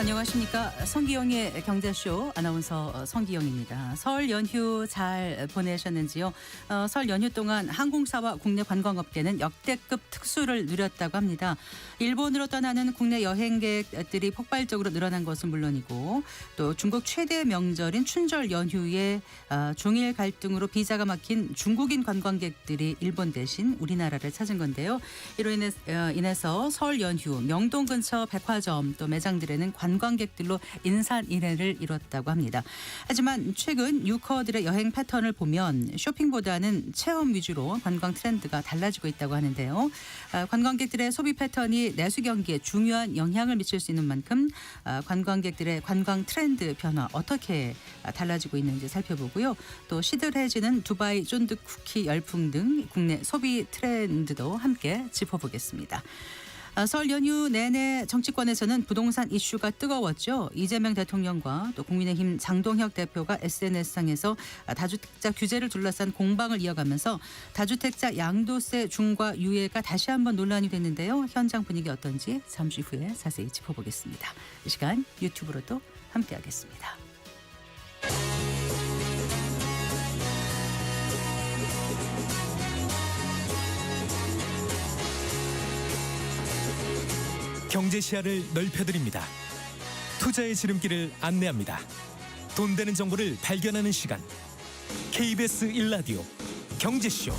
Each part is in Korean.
안녕하십니까. 성기영의 경제쇼 아나운서 성기영입니다. 설 연휴 잘 보내셨는지요? 설 연휴 동안 항공사와 국내 관광업계는 역대급 특수를 누렸다고 합니다. 일본으로 떠나는 국내 여행객들이 폭발적으로 늘어난 것은 물론이고 또 중국 최대 명절인 춘절 연휴에 중일 갈등으로 비자가 막힌 중국인 관광객들이 일본 대신 우리나라를 찾은 건데요. 이로 인해서 설 연휴 명동 근처 백화점 또 매장들에는 관광객들로 인산인해를 이뤘다고 합니다. 하지만 최근 유커들의 여행 패턴을 보면 쇼핑보다는 체험 위주로 관광 트렌드가 달라지고 있다고 하는데요. 관광객들의 소비 패턴이 내수 경기에 중요한 영향을 미칠 수 있는 만큼 관광객들의 관광 트렌드 변화 어떻게 달라지고 있는지 살펴보고요. 또 시들해지는 두바이 쫀득 쿠키 열풍 등 국내 소비 트렌드도 함께 짚어보겠습니다. 설 연휴 내내 정치권에서는 부동산 이슈가 뜨거웠죠. 이재명 대통령과 또 국민의힘 장동혁 대표가 SNS상에서 다주택자 규제를 둘러싼 공방을 이어가면서 다주택자 양도세 중과 유예가 다시 한번 논란이 됐는데요. 현장 분위기 어떤지 잠시 후에 자세히 짚어보겠습니다. 이 시간 유튜브로도 함께하겠습니다. 경제 시야를 넓혀드립니다. 투자의 지름길을 안내합니다. 돈 되는 정보를 발견하는 시간. KBS 1라디오 경제쇼.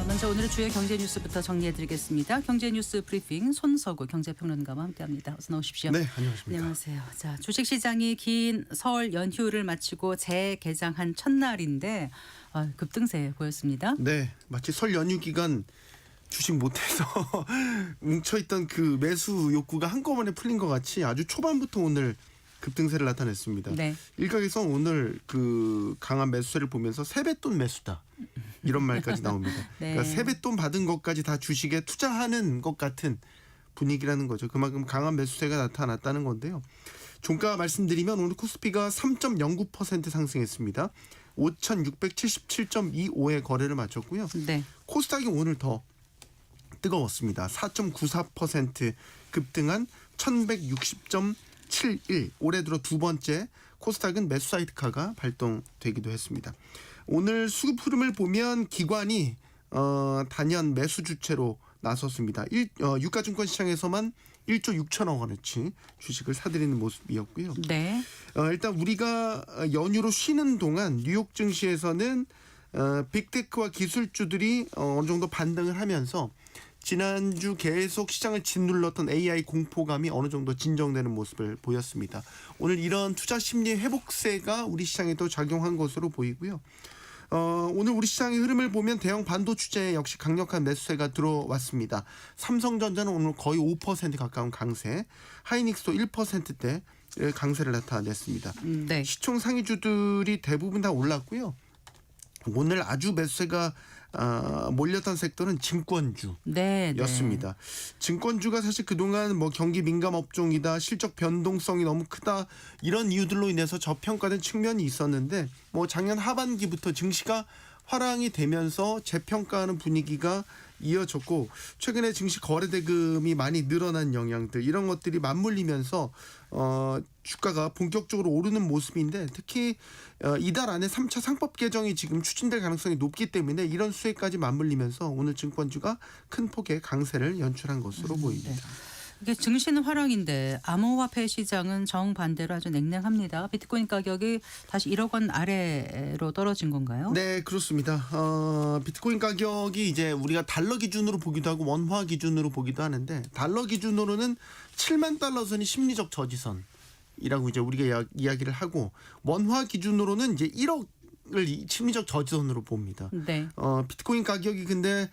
먼저 오늘의 주요 경제 뉴스부터 정리해드리겠습니다. 경제 뉴스 브리핑 손석우 경제평론가와 함께합니다. 어서 나오십시오. 네, 안녕하십니까. 안녕하세요. 자, 주식시장이 긴 설 연휴를 마치고 재개장한 첫날인데 급등세 보였습니다. 네, 마치 설 연휴 기간 주식 못해서 뭉쳐있던 그 매수 욕구가 한꺼번에 풀린 것 같이 아주 초반부터 오늘 급등세를 나타냈습니다. 네. 일각에서 오늘 그 강한 매수세를 보면서 세뱃돈 매수다 이런 말까지 나옵니다. 네. 그러니까 세뱃돈 받은 것까지 다 주식에 투자하는 것 같은 분위기라는 거죠. 그만큼 강한 매수세가 나타났다는 건데요. 종가 말씀드리면 오늘 코스피가 3.09% 상승했습니다. 5,677.25의 거래를 마쳤고요. 네. 코스닥이 오늘 더 뜨거웠습니다. 4.94% 급등한 1,160.71. 올해 들어 두 번째 코스닥은 매수 사이드카가 발동되기도 했습니다. 오늘 수급 흐름을 보면 기관이 단연 매수 주체로 나섰습니다. 유가증권 시장에서만 1조 6천억 원어치 주식을 사들이는 모습이었고요. 네. 일단 우리가 연휴로 쉬는 동안 뉴욕 증시에서는 빅테크와 기술주들이 어느 정도 반등을 하면서 지난주 계속 시장을 짓눌렀던 AI 공포감이 어느 정도 진정되는 모습을 보였습니다. 오늘 이런 투자 심리 회복세가 우리 시장에도 작용한 것으로 보이고요. 오늘 우리 시장의 흐름을 보면 대형 반도체에 역시 강력한 매수세가 들어왔습니다. 삼성전자는 오늘 거의 5% 가까운 강세, 하이닉스도 1%대 강세를 나타냈습니다. 네. 시총 상위주들이 대부분 다 올랐고요. 오늘 아주 매수세가 몰렸던 섹터는 증권주였습니다. 증권주가 사실 그동안 뭐 경기 민감 업종이다, 실적 변동성이 너무 크다 이런 이유들로 인해서 저평가된 측면이 있었는데 뭐 작년 하반기부터 증시가 화랑이 되면서 재평가하는 분위기가 이어졌고 최근에 증시 거래 대금이 많이 늘어난 영향들 이런 것들이 맞물리면서 주가가 본격적으로 오르는 모습인데 특히 이달 안에 3차 상법 개정이 지금 추진될 가능성이 높기 때문에 이런 수혜까지 맞물리면서 오늘 증권주가 큰 폭의 강세를 연출한 것으로 보입니다. 네. 이게 증시는 화랑인데 암호화폐 시장은 정반대로 아주 냉랭합니다. 비트코인 가격이 다시 1억 원 아래로 떨어진 건가요? 네, 그렇습니다. 비트코인 가격이 이제 우리가 달러 기준으로 보기도 하고 원화 기준으로 보기도 하는데 달러 기준으로는 7만 달러 선이 심리적 저지선이라고 이제 우리가 이야기를 하고 원화 기준으로는 이제 1억을 심리적 저지선으로 봅니다. 네. 비트코인 가격이 근데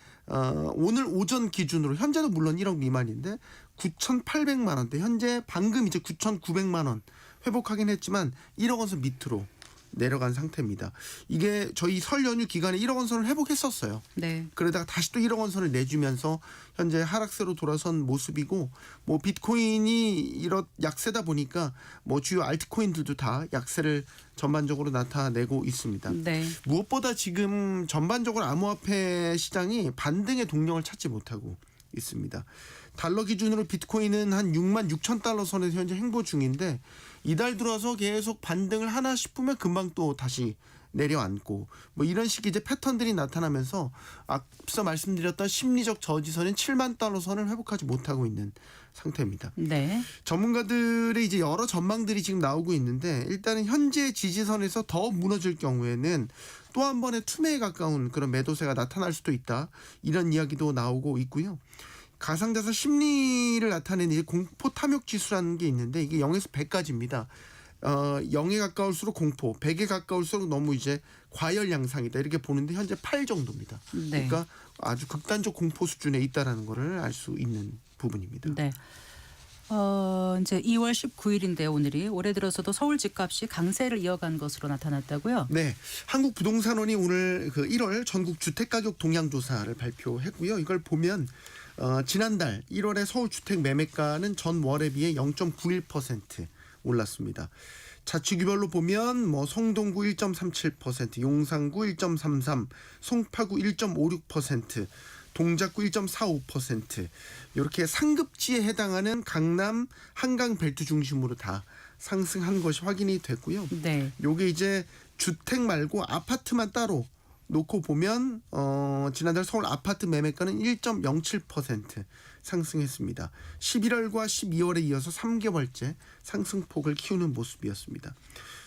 오늘 오전 기준으로 현재도 물론 1억 미만인데 9,800만 원대 현재 방금 이제 9,900만 원 회복하긴 했지만 1억 원 선 밑으로 내려간 상태입니다. 이게 저희 설 연휴 기간에 1억 원 선을 회복했었어요. 네. 그러다가 다시 또 1억 원 선을 내주면서 현재 하락세로 돌아선 모습이고 뭐 비트코인이 이런 약세다 보니까 뭐 주요 알트코인들도 다 약세를 전반적으로 나타내고 있습니다. 네. 무엇보다 지금 전반적으로 암호화폐 시장이 반등의 동력을 찾지 못하고 있습니다. 달러 기준으로 비트코인은 한 6만 6천 달러 선에서 현재 행보 중인데 이달 들어서 계속 반등을 하나 싶으면 금방 또 다시 내려앉고 뭐 이런 식의 이제 패턴들이 나타나면서 앞서 말씀드렸던 심리적 저지선인 7만 달러 선을 회복하지 못하고 있는 상태입니다. 네. 전문가들의 이제 여러 전망들이 지금 나오고 있는데 일단은 현재 지지선에서 더 무너질 경우에는 또 한 번의 투매에 가까운 그런 매도세가 나타날 수도 있다. 이런 이야기도 나오고 있고요. 가상자산 심리를 나타내는 공포 탐욕 지수라는 게 있는데 이게 0에서 100까지입니다. 0에 가까울수록 공포, 100에 가까울수록 너무 이제 과열 양상이다. 이렇게 보는데 현재 8 정도입니다. 네. 그러니까 아주 극단적 공포 수준에 있다라는 거를 알 수 있는 부분입니다. 네. 이제 2월 19일인데 오늘이 올해 들어서도 서울 집값이 강세를 이어간 것으로 나타났다고요? 네, 한국부동산원이 오늘 그 1월 전국 주택가격 동향 조사를 발표했고요. 이걸 보면 지난달 1월에 서울 주택 매매가는 전월에 비해 0.91% 올랐습니다. 자치구별로 보면 뭐 성동구 1.37%, 용산구 1.33%, 송파구 1.56%, 동작구 1.45% 이렇게 상급지에 해당하는 강남 한강 벨트 중심으로 다 상승한 것이 확인이 됐고요. 네. 요게 이제 주택 말고 아파트만 따로 놓고 보면 지난달 서울 아파트 매매가는 1.07% 상승했습니다. 11월과 12월에 이어서 3개월째 상승폭을 키우는 모습이었습니다.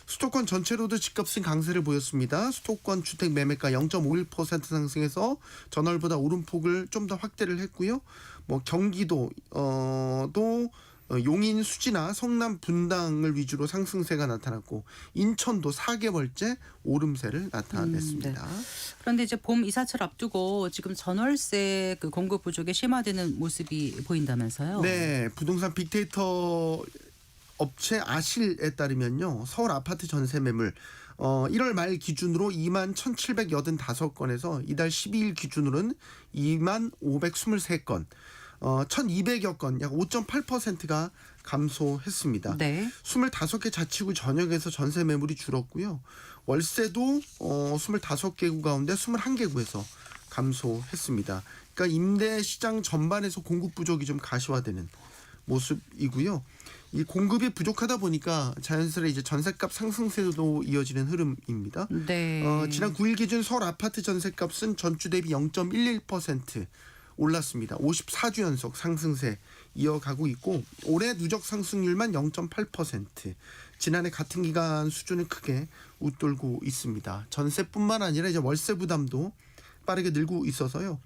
수도권 전체로도 집값은 강세를 보였습니다. 수도권 주택 매매가 0.51% 상승해서 전월보다 오름폭을 좀 더 확대를 했고요. 뭐 경기도 도 용인 수지나 성남 분당을 위주로 상승세가 나타났고 인천도 4개월째 오름세를 나타냈습니다. 네. 그런데 이제 봄 이사철 앞두고 지금 전월세 그 공급 부족에 심화되는 모습이 보인다면서요? 네, 부동산 빅데이터 업체 아실에 따르면요. 서울 아파트 전세 매물 1월 말 기준으로 2만 1,785건에서 이달 12일 기준으로는 2만 523건, 1,200여 건, 약 5.8%가 감소했습니다. 네. 25개 자치구 전역에서 전세 매물이 줄었고요. 월세도 25개구 가운데 21개구에서 감소했습니다. 그러니까 임대 시장 전반에서 공급 부족이 좀 가시화되는 모습이고요. 이 공급이 부족하다 보니까 자연스레 이제 전셋값 상승세도 이어지는 흐름입니다. 네. 지난 9일 기준 서울 아파트 전셋값은 전주 대비 0.11% 올랐습니다. 54주 연속 상승세 이어가고 있고 올해 누적 상승률만 0.8%. 지난해 같은 기간 수준을 크게 웃돌고 있습니다. 전세뿐만 아니라 이제 월세 부담도 빠르게 늘고 있어서요.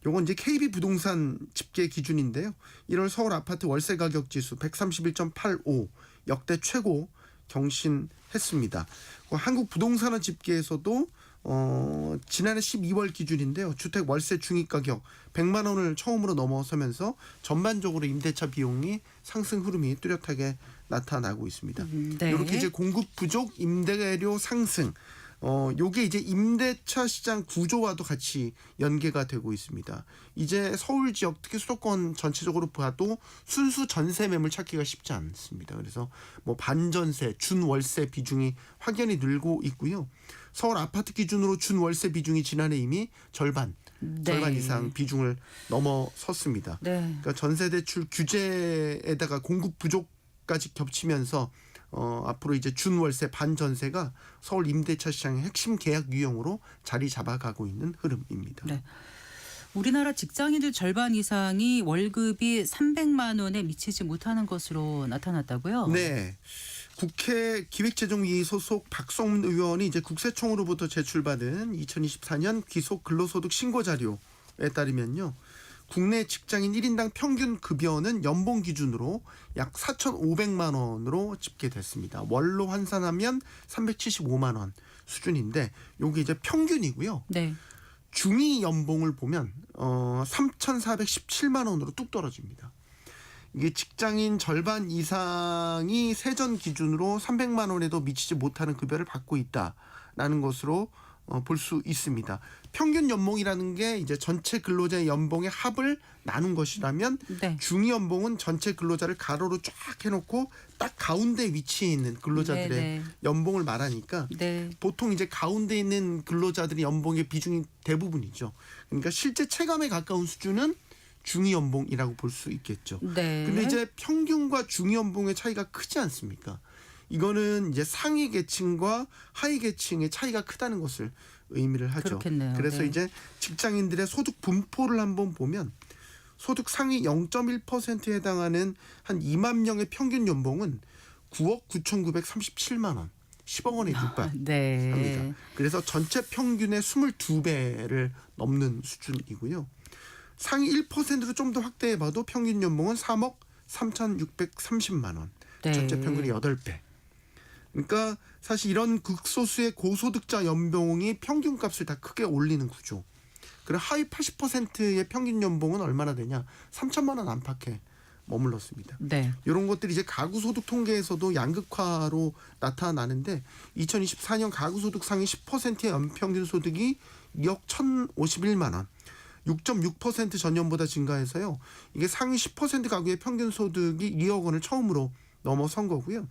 요건 이제 KB 부동산 집계 기준인데요. 1월 서울 아파트 월세 가격 지수 131.85 역대 최고 경신했습니다. 한국 부동산원 집계에서도 지난해 12월 기준인데요. 주택 월세 중위 가격 100만 원을 처음으로 넘어서면서 전반적으로 임대차 비용이 상승 흐름이 뚜렷하게 나타나고 있습니다. 네. 이렇게 이제 공급 부족, 임대료 상승 요게 이제 임대차 시장 구조와도 같이 연계가 되고 있습니다. 이제 서울 지역 특히 수도권 전체적으로 봐도 순수 전세 매물 찾기가 쉽지 않습니다. 그래서 뭐 반전세, 준월세 비중이 확연히 늘고 있고요. 서울 아파트 기준으로 준월세 비중이 지난해 이미 절반 이상 비중을 넘어섰습니다. 네. 그러니까 전세 대출 규제에다가 공급 부족까지 겹치면서 앞으로 이제 준월세 반전세가 서울 임대차 시장의 핵심 계약 유형으로 자리 잡아가고 있는 흐름입니다. 네. 우리나라 직장인들 절반 이상이 월급이 300만 원에 미치지 못하는 것으로 나타났다고요? 네. 국회 기획재정위 소속 박성문 의원이 이제 국세청으로부터 제출받은 2024년 기속 근로소득 신고 자료에 따르면요. 국내 직장인 1인당 평균 급여는 연봉 기준으로 약 4,500만 원으로 집계됐습니다. 월로 환산하면 375만 원 수준인데 이게 이제 평균이고요. 네. 중위 연봉을 보면 3,417만 원으로 뚝 떨어집니다. 이게 직장인 절반 이상이 세전 기준으로 300만 원에도 미치지 못하는 급여를 받고 있다라는 것으로 볼 수 있습니다. 평균 연봉이라는 게 이제 전체 근로자의 연봉의 합을 나눈 것이라면 네. 중위 연봉은 전체 근로자를 가로로 쫙 해놓고 딱 가운데 위치해 있는 근로자들의 네. 연봉을 말하니까 네. 보통 이제 가운데 있는 근로자들의 연봉의 비중이 대부분이죠. 그러니까 실제 체감에 가까운 수준은 중위 연봉이라고 볼 수 있겠죠. 네. 근데 이제 평균과 중위 연봉의 차이가 크지 않습니까? 이거는 이제 상위 계층과 하위 계층의 차이가 크다는 것을 의미를 하죠. 그렇겠네요. 그래서 네. 이제 직장인들의 소득 분포를 한번 보면 소득 상위 0.1%에 해당하는 한 2만 명의 평균 연봉은 9억 9,937만 원, 10억 원에 육박합니다. 네. 그래서 전체 평균의 22배를 넘는 수준이고요. 상위 1%로 좀 더 확대해봐도 평균 연봉은 3억 3,630만 원, 네. 전체 평균이 8배. 그러니까 사실 이런 극소수의 고소득자 연봉이 평균값을 다 크게 올리는 구조. 그리고 하위 80%의 평균 연봉은 얼마나 되냐? 3천만 원 안팎에 머물렀습니다. 네. 이런 것들이 이제 가구소득 통계에서도 양극화로 나타나는데 2024년 가구소득 상위 10%의 연평균 소득이 2억 1,051만 원. 6.6% 전년보다 증가해서요. 이게 상위 10% 가구의 평균 소득이 2억 원을 처음으로 넘어선 거고요.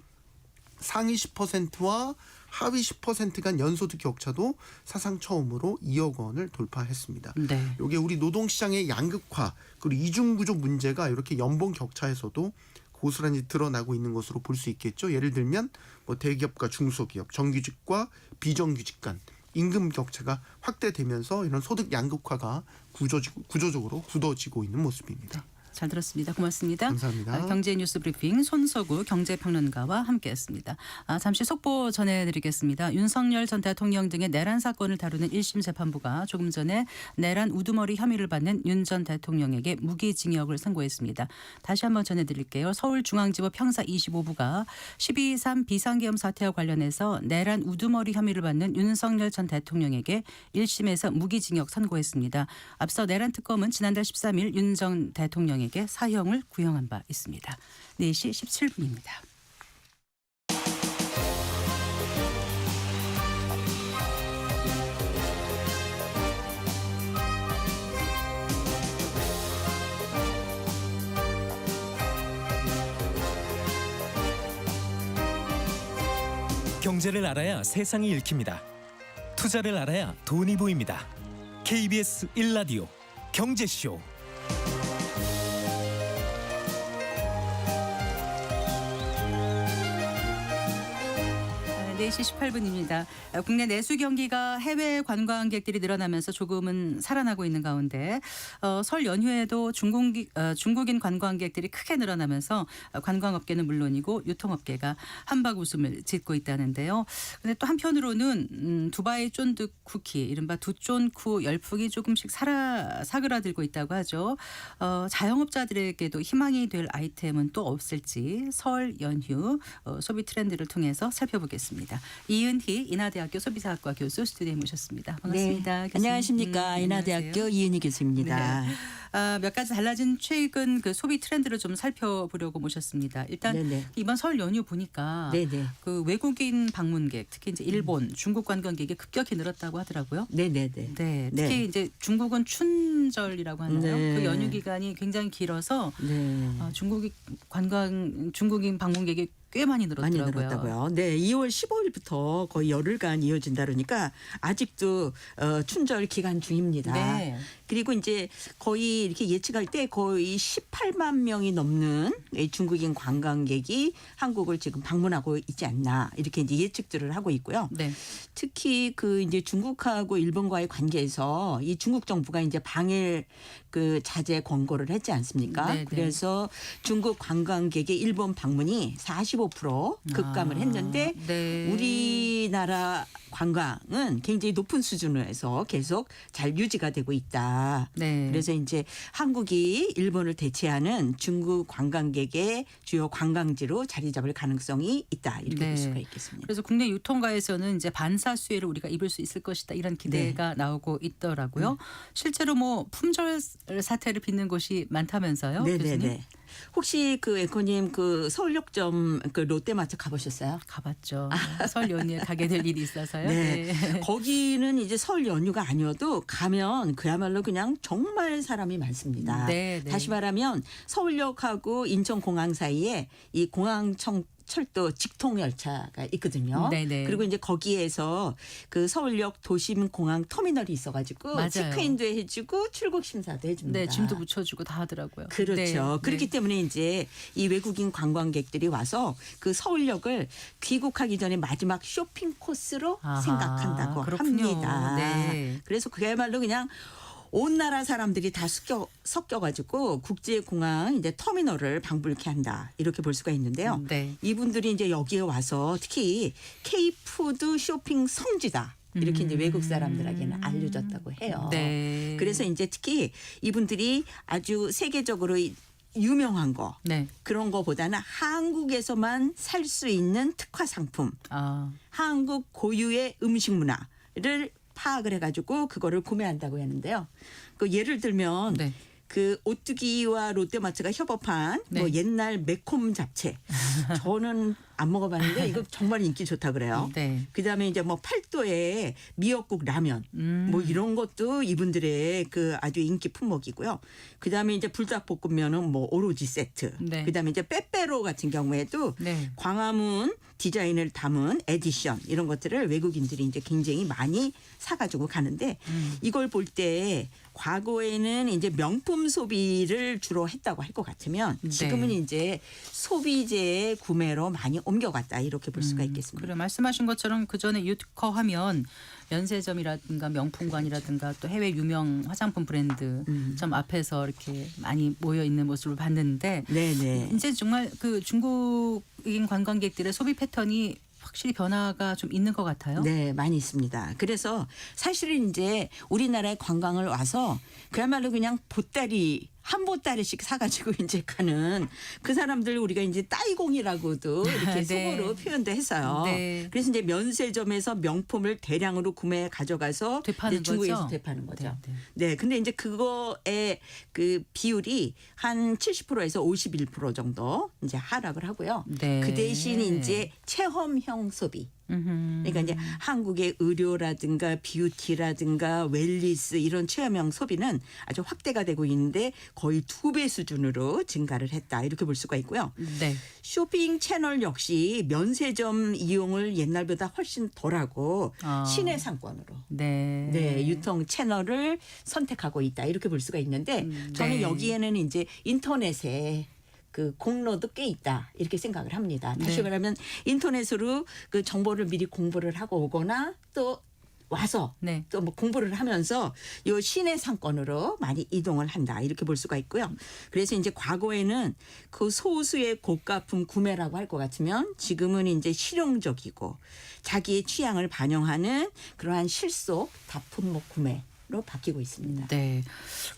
상위 10%와 하위 10% 간 연소득 격차도 사상 처음으로 2억 원을 돌파했습니다. 네. 이게 우리 노동시장의 양극화 그리고 이중구조 문제가 이렇게 연봉 격차에서도 고스란히 드러나고 있는 것으로 볼 수 있겠죠. 예를 들면 뭐 대기업과 중소기업, 정규직과 비정규직 간 임금 격차가 확대되면서 이런 소득 양극화가 구조적으로 굳어지고 있는 모습입니다. 잘 들었습니다. 고맙습니다. 감사합니다. 경제 뉴스 브리핑 손석우 경제평론가와 함께했습니다. 잠시 속보 전해드리겠습니다. 윤석열 전 대통령 등의 내란 사건을 다루는 1심 재판부가 조금 전에 내란 우두머리 혐의를 받는 윤 전 대통령에게 무기징역을 선고했습니다. 다시 한번 전해드릴게요. 서울중앙지법 형사 25부가 12.3 비상계엄 사태와 관련해서 내란 우두머리 혐의를 받는 윤석열 전 대통령에게 1심에서 무기징역 선고했습니다. 앞서 내란 특검은 지난달 13일 윤 전 대통령에게 사형을 구형한 바 있습니다. 4시 17분입니다. 경제를 알아야 세상이 읽힙니다. 투자를 알아야 돈이 보입니다. KBS 1라디오 경제쇼. 4시 18분입니다. 국내 내수 경기가 해외 관광객들이 늘어나면서 조금은 살아나고 있는 가운데 설 연휴에도 중국인 관광객들이 크게 늘어나면서 관광업계는 물론이고 유통업계가 한박 웃음을 짓고 있다는데요. 그런데 또 한편으로는 두바이 쫀득 쿠키, 이른바 두쫀쿠 열풍이 조금씩 사그라들고 있다고 하죠. 자영업자들에게도 희망이 될 아이템은 또 없을지 설 연휴 소비 트렌드를 통해서 살펴보겠습니다. 이은희 인하대학교 소비자학과 교수 스튜디오에 모셨습니다. 반갑습니다. 네. 안녕하십니까. 인하대학교 안녕하세요. 이은희 교수입니다. 네. 몇 가지 달라진 최근 그 소비 트렌드를 좀 살펴보려고 모셨습니다. 일단 네네. 이번 설 연휴 보니까 네네. 그 외국인 방문객, 특히 이제 일본, 중국 관광객이 급격히 늘었다고 하더라고요. 네네네. 네, 특히 네. 이제 중국은 춘절이라고 하나요? 네. 그 연휴 기간이 굉장히 길어서 네. 중국인 방문객이 꽤 많이 많이 늘었더라고요. 늘었다고요. 네, 2월 15일부터 거의 열흘간 이어진다 그러니까 아직도 춘절 기간 중입니다. 네. 그리고 이제 거의 이렇게 예측할 때 거의 18만 명이 넘는 이 중국인 관광객이 한국을 지금 방문하고 있지 않나 이렇게 이제 예측들을 하고 있고요. 네. 특히 그 이제 중국하고 일본과의 관계에서 이 중국 정부가 이제 방일 그 자제 권고를 했지 않습니까? 네네. 그래서 중국 관광객의 일본 방문이 45% 급감을 했는데 네. 우리나라 관광은 굉장히 높은 수준에서 계속 잘 유지가 되고 있다. 네. 그래서 이제 한국이 일본을 대체하는 중국 관광객의 주요 관광지로 자리 잡을 가능성이 있다. 이렇게 네. 볼 수가 있겠습니다. 그래서 국내 유통가에서는 이제 반사 수혜를 우리가 입을 수 있을 것이다 이런 기대가 나오고 있더라고요. 실제로 뭐 품절 사태를 빚는 곳이 많다면서요, 교수님? 네네네. 혹시 그 앵커님 그 서울역점 그 롯데마트 가보셨어요? 가봤죠. 설 연휴에 가게 될 일이 있어서요. 네. 거기는 이제 설 연휴가 아니어도 가면 그야말로 그냥 정말 사람이 많습니다. 네, 네. 다시 말하면 서울역하고 인천공항 사이에 이 공항청 철도 직통 열차가 있거든요. 네네. 그리고 이제 거기에서 그 서울역 도심공항 터미널이 있어가지고 맞아요. 체크인도 해주고 출국 심사도 해줍니다. 네, 짐도 붙여주고 다 하더라고요. 그렇죠. 네, 그렇기 네. 때문에 이제 이 외국인 관광객들이 와서 그 서울역을 귀국하기 전에 마지막 쇼핑 코스로 아하, 생각한다고 그렇군요. 합니다. 네. 그래서 그야말로 그냥 온 나라 사람들이 다 섞여가지고 국제공항 이제 터미널을 방불케 한다 이렇게 볼 수가 있는데요. 네. 이분들이 이제 여기에 와서 특히 K푸드 쇼핑 성지다. 이렇게 이제 외국 사람들에게는 알려졌다고 해요. 네. 그래서 이제 특히 이분들이 아주 세계적으로 유명한 거 네. 그런 거보다는 한국에서만 살 수 있는 특화 상품, 아, 한국 고유의 음식 문화를 파악을 해가지고 그거를 구매한다고 했는데요. 그 예를 들면 네. 그 오뚜기와 롯데마트가 협업한 네. 뭐 옛날 매콤 잡채 저는 안 먹어봤는데 이거 정말 인기 좋다 그래요. 네. 그다음에 이제 뭐 팔도의 미역국 라면 뭐 이런 것도 이분들의 그 아주 인기 품목이고요. 그다음에 이제 불닭볶음면은 뭐 오로지 세트. 네. 그다음에 이제 빼빼로 같은 경우에도 네. 광화문 디자인을 담은 에디션 이런 것들을 외국인들이 이제 굉장히 많이 사가지고 가는데 이걸 볼 때 과거에는 이제 명품 소비를 주로 했다고 할 것 같으면 지금은 네. 이제 소비재의 구매로 많이 옮겨갔다 이렇게 볼 수가 있겠습니다. 그래 말씀하신 것처럼 그 전에 유튜커하면 면세점이라든가 명품관이라든가 또 해외 유명 화장품 브랜드 점 앞에서 이렇게 많이 모여 있는 모습을 봤는데 네네. 이제 정말 그 중국인 관광객들의 소비 패턴이 확실히 변화가 좀 있는 것 같아요. 네, 많이 있습니다. 그래서 사실은 이제 우리나라에 관광을 와서 그야말로 그냥 보따리 한 보따리씩 사가지고 이제 가는 그 사람들 우리가 이제 따이공이라고도 이렇게 네. 속어로 표현도 했어요. 네. 그래서 이제 면세점에서 명품을 대량으로 구매해 가져가서 되파는 이제 중국에서 거죠? 되파는 거죠. 네, 네. 네, 근데 이제 그거의 그 비율이 한 70%에서 51% 정도 이제 하락을 하고요. 네. 그 대신 이제 체험형 소비. 그러니까 이제 한국의 의료라든가 뷰티라든가 웰니스 이런 체험형 소비는 아주 확대가 되고 있는데 거의 2배 수준으로 증가를 했다 이렇게 볼 수가 있고요. 네. 쇼핑 채널 역시 면세점 이용을 옛날보다 훨씬 덜하고 아. 시내 상권으로 네. 네, 유통 채널을 선택하고 있다 이렇게 볼 수가 있는데 저는 네. 여기에는 이제 인터넷에 그 공로도 꽤 있다 이렇게 생각을 합니다. 다시 네. 말하면 인터넷으로 그 정보를 미리 공부를 하고 오거나 또 와서 네. 또 뭐 공부를 하면서 요 시내 상권으로 많이 이동을 한다 이렇게 볼 수가 있고요. 그래서 이제 과거에는 그 소수의 고가품 구매라고 할 것 같으면 지금은 이제 실용적이고 자기의 취향을 반영하는 그러한 실속 다품목 구매로 바뀌고 있습니다. 네.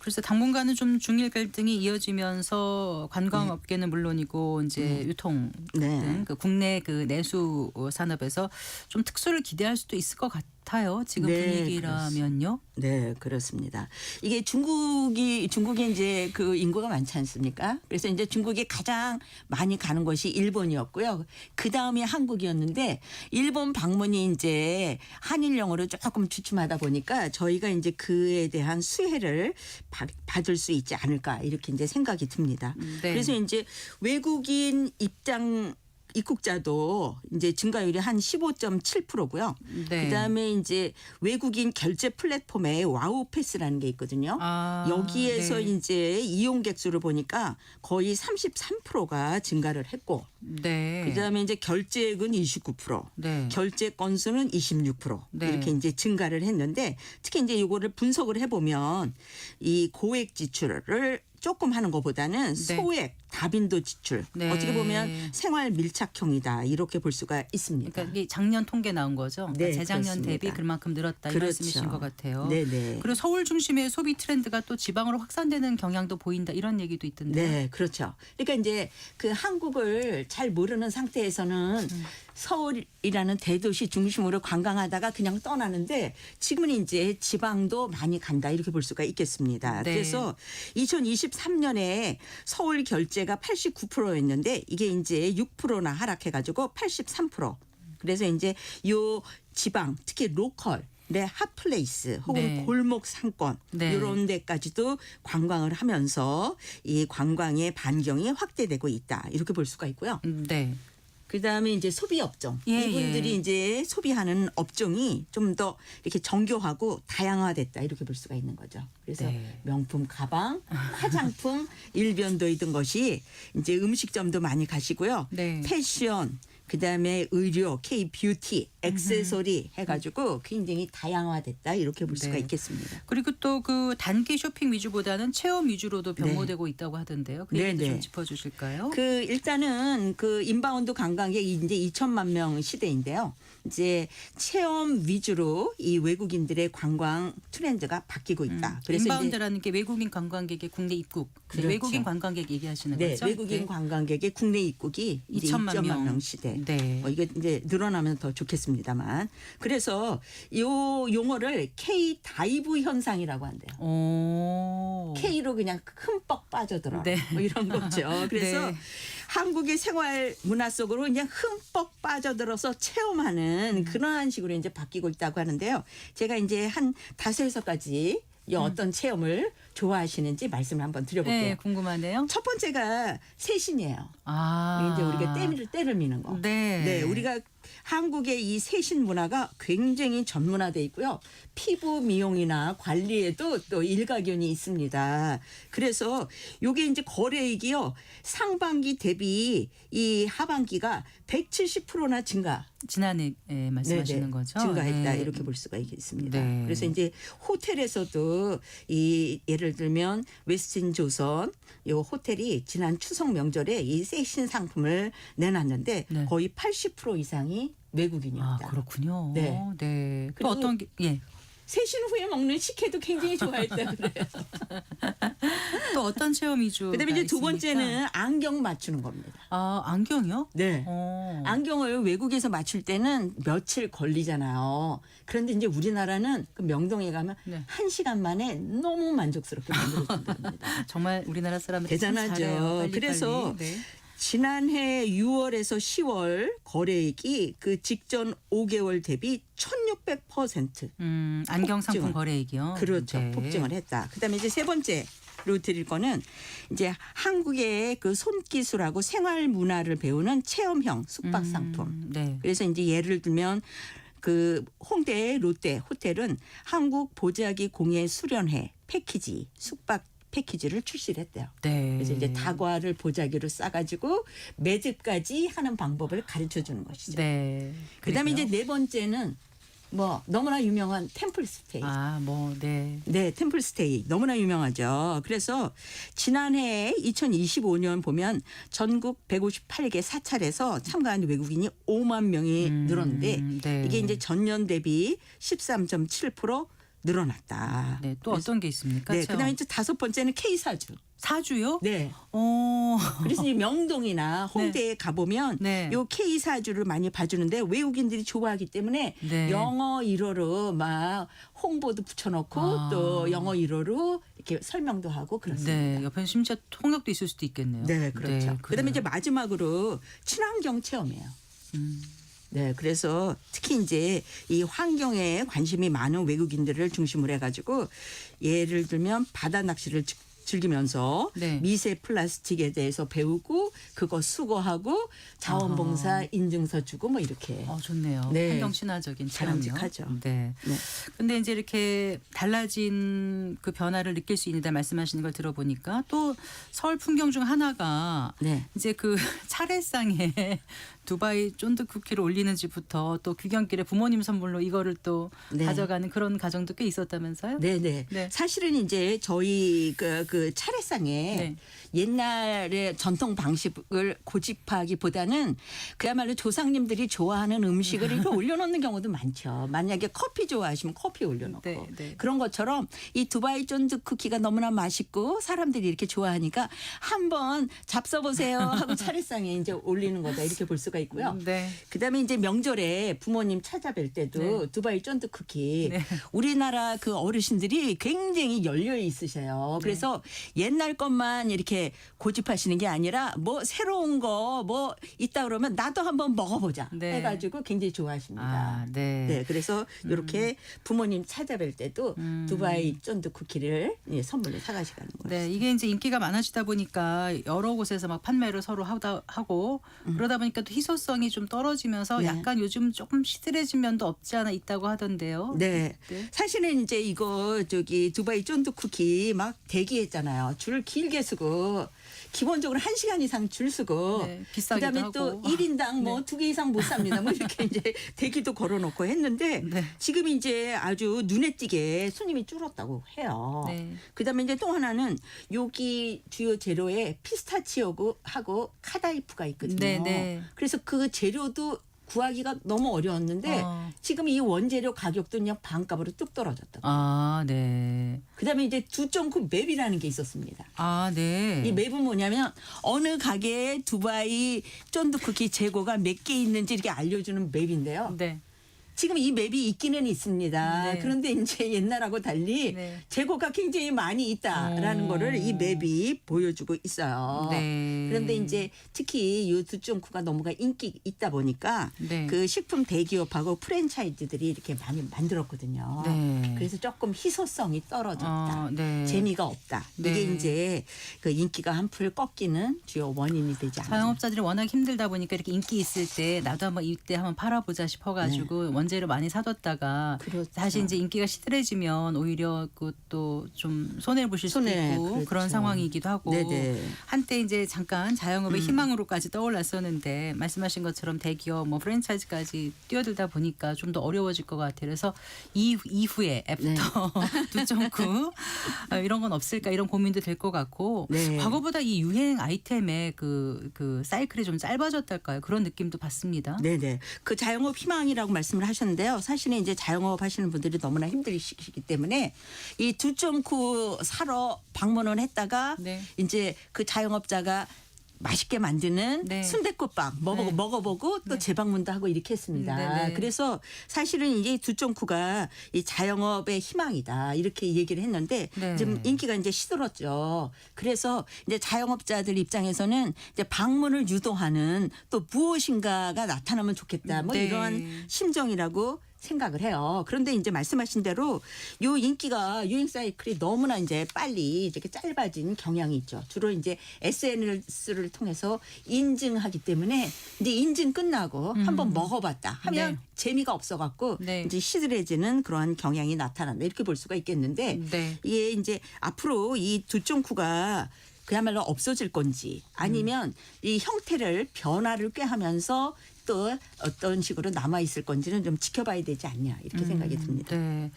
그래서 당분간은 좀 중일 갈등이 이어지면서 관광업계는 물론이고 이제 유통 네. 등 그 국내 그 내수 산업에서 좀 특수를 기대할 수도 있을 것 같아요. 지금 네, 분위기라면요. 네, 그렇습니다. 이게 중국이 이제 그 인구가 많지 않습니까? 그래서 이제 중국이 가장 많이 가는 것이 일본이었고요. 그 다음이 한국이었는데 일본 방문이 이제 한일령으로 조금 주춤하다 보니까 저희가 이제 그에 대한 수혜를 받을 수 있지 않을까 이렇게 이제 생각이 듭니다. 네. 그래서 이제 외국인 입국자도 이제 증가율이 한 15.7%고요. 네. 그다음에 이제 외국인 결제 플랫폼에 와우 패스라는 게 있거든요. 아, 여기에서 네. 이제 이용객 수를 보니까 거의 33%가 증가를 했고 네. 그다음에 이제 결제액은 29%, 네. 결제 건수는 26% 네. 이렇게 이제 증가를 했는데 특히 이제 이거를 분석을 해보면 이 고액 지출을 조금 하는 것보다는 소액 다빈도 지출 네. 어떻게 보면 생활 밀착형이다 이렇게 볼 수가 있습니다. 그러니까 이게 작년 통계 나온 거죠. 그러니까 네, 재작년 그렇습니다. 대비 그만큼 늘었다 이 그렇죠. 말씀이신 것 같아요. 네네. 그리고 서울 중심의 소비 트렌드가 또 지방으로 확산되는 경향도 보인다 이런 얘기도 있던데. 네, 그렇죠. 그러니까 이제 그 한국을 잘 모르는 상태에서는 서울이라는 대도시 중심으로 관광하다가 그냥 떠나는데 지금은 이제 지방도 많이 간다 이렇게 볼 수가 있겠습니다. 네. 그래서 2023년에 서울 결제가 89%였는데 이게 이제 6%나 하락해가지고 83%. 그래서 이제 요 지방 특히 로컬 네, 핫플레이스 혹은 네. 골목 상권 네. 이런 데까지도 관광을 하면서 이 관광의 반경이 확대되고 있다 이렇게 볼 수가 있고요. 네. 그다음에 이제 소비 업종. 예, 이분들이 예. 이제 소비하는 업종이 좀 더 이렇게 정교하고 다양화됐다 이렇게 볼 수가 있는 거죠. 그래서 네. 명품 가방, 화장품, 일변도에 든 것이 이제 음식점도 많이 가시고요. 네. 패션, 그다음에 의료, K 뷰티, 액세서리 해가지고 굉장히 다양화됐다 이렇게 볼 수가 네. 있겠습니다. 그리고 또 그 단기 쇼핑 위주보다는 체험 위주로도 네. 변모되고 있다고 하던데요. 그 얘기도 네, 좀 네. 짚어주실까요? 그 일단은 그 인바운드 관광객이 이제 2천만 명 시대인데요. 이제 체험 위주로 이 외국인들의 관광 트렌드가 바뀌고 있다. 그래서 이제 인바운드라는 게 외국인 관광객의 국내 입국. 그렇죠. 외국인 관광객 얘기하시는 네, 거죠? 외국인 네. 관광객의 국내 입국이 이제 2천만 명 시대. 네. 이게 이제 늘어나면 더 좋겠습니다만. 그래서 요 용어를 K 다이브 현상이라고 한대요. 오. K로 그냥 흠뻑 빠져들어. 네. 뭐 이런 거죠. 그래서 네. 한국의 생활 문화 속으로 그냥 흠뻑 빠져들어서 체험하는 그러한 식으로 이제 바뀌고 있다고 하는데요. 제가 이제 한 5가지 이 어떤 체험을 좋아하시는지 말씀을 한번 드려볼게요. 네, 궁금하네요. 첫 번째가 세신이에요. 아. 이제 우리가 때를 미는 거. 네. 네, 우리가 한국의 이 세신 문화가 굉장히 전문화돼 있고요. 피부 미용이나 관리에도 또 일가견이 있습니다. 그래서 요게 이제 거래액이요. 상반기 대비 이 하반기가 170%나 증가. 지난해 말씀하시는 네네. 거죠? 증가했다 네. 이렇게 볼 수가 있겠습니다. 네. 그래서 이제 호텔에서도 이 예를 들면 웨스틴 조선 요 호텔이 지난 추석 명절에 이 세신 상품을 내놨는데 네. 거의 80% 이상이 외국인이었다. 아, 그렇군요. 네. 네. 또 그리고 어떤 게 예. 세신 후에 먹는 식혜도 굉장히 좋아했다 그래요. 또 어떤 체험 위주? 그다음에 이제 두 번째는 안경 맞추는 겁니다. 아, 안경이요? 네. 안경을 외국에서 맞출 때는 며칠 걸리잖아요. 그런데 이제 우리나라는 그 명동에 가면 네. 1시간 만에 너무 만족스럽게 만들어준답니다. 정말 우리나라 사람들 대단하죠. 그래서 네. 지난해 6월에서 10월 거래액이 그 직전 5개월 대비 1600% 안경 상품 폭증을. 거래액이요. 그렇죠. 네. 폭증을 했다. 그다음에 이제 세 번째로 드릴 거는 이제 한국의 그 손기술하고 생활 문화를 배우는 체험형 숙박 상품. 네. 그래서 이제 예를 들면 그 홍대 롯데 호텔은 한국 보자기 공예 수련회 패키지 숙박 패키지를 출시를 했대요. 네. 그래서 이제 다과를 보자기로 싸가지고 매듭까지 하는 방법을 가르쳐 주는 것이죠. 네. 그다음에 이제 그리고요? 네 번째는 뭐 너무나 유명한 템플 스테이. 아, 뭐 네. 네, 템플 스테이 너무나 유명하죠. 그래서 지난해 2025년 보면 전국 158개 사찰에서 참가한 외국인이 5만 명이 늘었는데 네. 이게 이제 전년 대비 13.7% 늘어났다. 네. 또 그래서- 어떤 게 있습니까? 네, 체험? 그다음에 이제 다섯 번째는 K 사주. 사주요? 네. 어. 그래서 이 명동이나 홍대에 가보면 네. 요 K 사주를 많이 봐주는데 외국인들이 좋아하기 때문에 네. 영어 1어로 막 홍보도 붙여놓고 아. 또 영어 1어로 이렇게 설명도 하고 그렇습니다. 네. 옆에는 심지어 통역도 있을 수도 있겠네요. 네, 그렇죠. 네, 그다음에 이제 그래요. 마지막으로 친환경 체험이에요. 음. 네, 그래서 특히 이제 이 환경에 관심이 많은 외국인들을 중심으로 해가지고 예를 들면 바다 낚시를 즐기면서 네. 미세 플라스틱에 대해서 배우고 그거 수거하고 자원봉사 인증서 주고 뭐 이렇게. 좋네요. 네. 환경 친화적인 체험이요. 바람직하죠. 네. 네. 근데 이제 이렇게 달라진 그 변화를 느낄 수 있는다 말씀하시는 걸 들어보니까 또 서울 풍경 중 하나가 네. 이제 그 차례상에 두바이 쫀득 쿠키를 올리는 집부터 또 귀경길에 부모님 선물로 이거를 또 네. 가져가는 그런 가정도 꽤 있었다면서요? 네네. 네. 사실은 이제 저희 그 차례상에 네. 옛날의 전통 방식을 고집하기보다는 그야말로 조상님들이 좋아하는 음식을 이렇게 올려놓는 경우도 많죠. 만약에 커피 좋아하시면 커피 올려놓고 네, 네. 그런 것처럼 이 두바이 쫀득 쿠키가 너무나 맛있고 사람들이 이렇게 좋아하니까 한번 잡숴보세요 하고 차례상에 이제 올리는 거다 이렇게 볼 수가 있고요. 네. 그다음에 이제 명절에 부모님 찾아뵐 때도 네. 두바이 쫀득 쿠키 네. 우리나라 그 어르신들이 굉장히 열려 있으셔요. 그래서 옛날 것만 이렇게 고집하시는 게 아니라 뭐 새로운 거 뭐 있다 그러면 나도 한번 먹어보자 네. 해가지고 굉장히 좋아하십니다. 아, 네. 네, 그래서 이렇게 부모님 찾아뵐 때도 두바이 쫀득 쿠키를 선물로 사가시가는 거예요. 네, 이게 이제 인기가 많아지다 보니까 여러 곳에서 막 판매를 서로 하고 그러다 보니까 또 희소성이 좀 떨어지면서 네. 약간 요즘 조금 시들해진 면도 없지 않아 있다고 하던데요. 네. 네. 사실은 이제 이거 두바이 쫀득 쿠키 막 대기했잖아요. 줄을 길게 서고 기본적으로 1시간 이상 줄 서고 네, 비싸기도 그다음에 하고. 또 1인당 뭐 네. 2개 이상 못 삽니다. 뭐 이렇게 이제 대기도 걸어놓고 했는데 네. 지금 이제 아주 눈에 띄게 손님이 줄었다고 해요. 네. 그다음에 이제 또 하나는 여기 주요 재료에 피스타치오하고 카다이프가 있거든요. 네, 네. 그래서 그 재료도 구하기가 너무 어려웠는데 지금 이 원재료 가격도 그냥 반값으로 뚝 떨어졌다. 아, 네. 그다음에 이제 2.9 맵이라는 게 있었습니다. 아, 네. 이 맵은 뭐냐면 어느 가게에 두바이 쫀득 쿠키 재고가 몇 개 있는지 이렇게 알려주는 맵인데요. 네. 지금 이 맵이 있기는 있습니다. 네. 그런데 이제 옛날하고 달리 네. 재고가 굉장히 많이 있다라는 거를 이 맵이 보여주고 있어요. 네. 그런데 이제 특히 이 두쫑쿠가 너무가 인기 있다 보니까 네. 그 식품 대기업하고 프랜차이즈들이 이렇게 많이 만들었거든요. 네. 그래서 조금 희소성이 떨어졌다. 네. 재미가 없다. 네. 이게 이제 그 인기가 한풀 꺾이는 주요 원인이 되지 않나. 자영업자들이 워낙 힘들다 보니까 이렇게 인기 있을 때 나도 한번 이때 한번 팔아보자 싶어가지고 원재료 많이 사뒀다가 네. 그렇죠. 다시 이제 인기가 시들해지면 오히려 그것도 좀 손해를 보실 수도 손해, 있고 그렇죠. 그런 상황이기도 하고 네네. 한때 이제 잠깐 자영업의 희망으로까지 떠올랐었는데 말씀하신 것처럼 대기업 뭐 프랜차이즈까지 뛰어들다 보니까 좀 더 어려워질 것 같아요. 그래서 이후에 애프터 2.9 이런 건 없을까 이런 고민도 될 것 같고 네. 과거보다 이 유행 아이템의 그 사이클이 좀 짧아졌달까요? 그런 느낌도 받습니다. 네네. 그 자영업 희망이라고 말씀을 하셨는데요. 사실은 이제 자영업 하시는 분들이 너무나 힘드시기 때문에 이 2.9 사러 방문을 했다가 네. 이제 그 자영업자가 맛있게 만드는 네. 순댓국밥 네. 먹어보고 또 재방문도 하고 이렇게 했습니다. 네네. 그래서 사실은 이제 2.9가 이 자영업의 희망이다 이렇게 얘기를 했는데 네. 지금 인기가 이제 시들었죠. 그래서 이제 자영업자들 입장에서는 이제 방문을 유도하는 또 무엇인가가 나타나면 좋겠다. 뭐 네. 이러한 심정이라고 생각을 해요. 그런데 이제 말씀하신 대로 요 인기가 유행 사이클이 너무나 이제 빨리 이렇게 짧아진 경향이 있죠. 주로 이제 SNS를 통해서 인증하기 때문에 이제 인증 끝나고 한번 먹어봤다 하면 네. 재미가 없어갖고 네. 이제 시들해지는 그러한 경향이 나타난다 이렇게 볼 수가 있겠는데 네. 이게 이제 앞으로 이 2.9가 그야말로 없어질 건지 아니면 이 형태를 변화를 꾀하면서 또 어떤 식으로 남아 있을 건지는 좀 지켜봐야 되지 않냐 이렇게 생각이 듭니다. 네,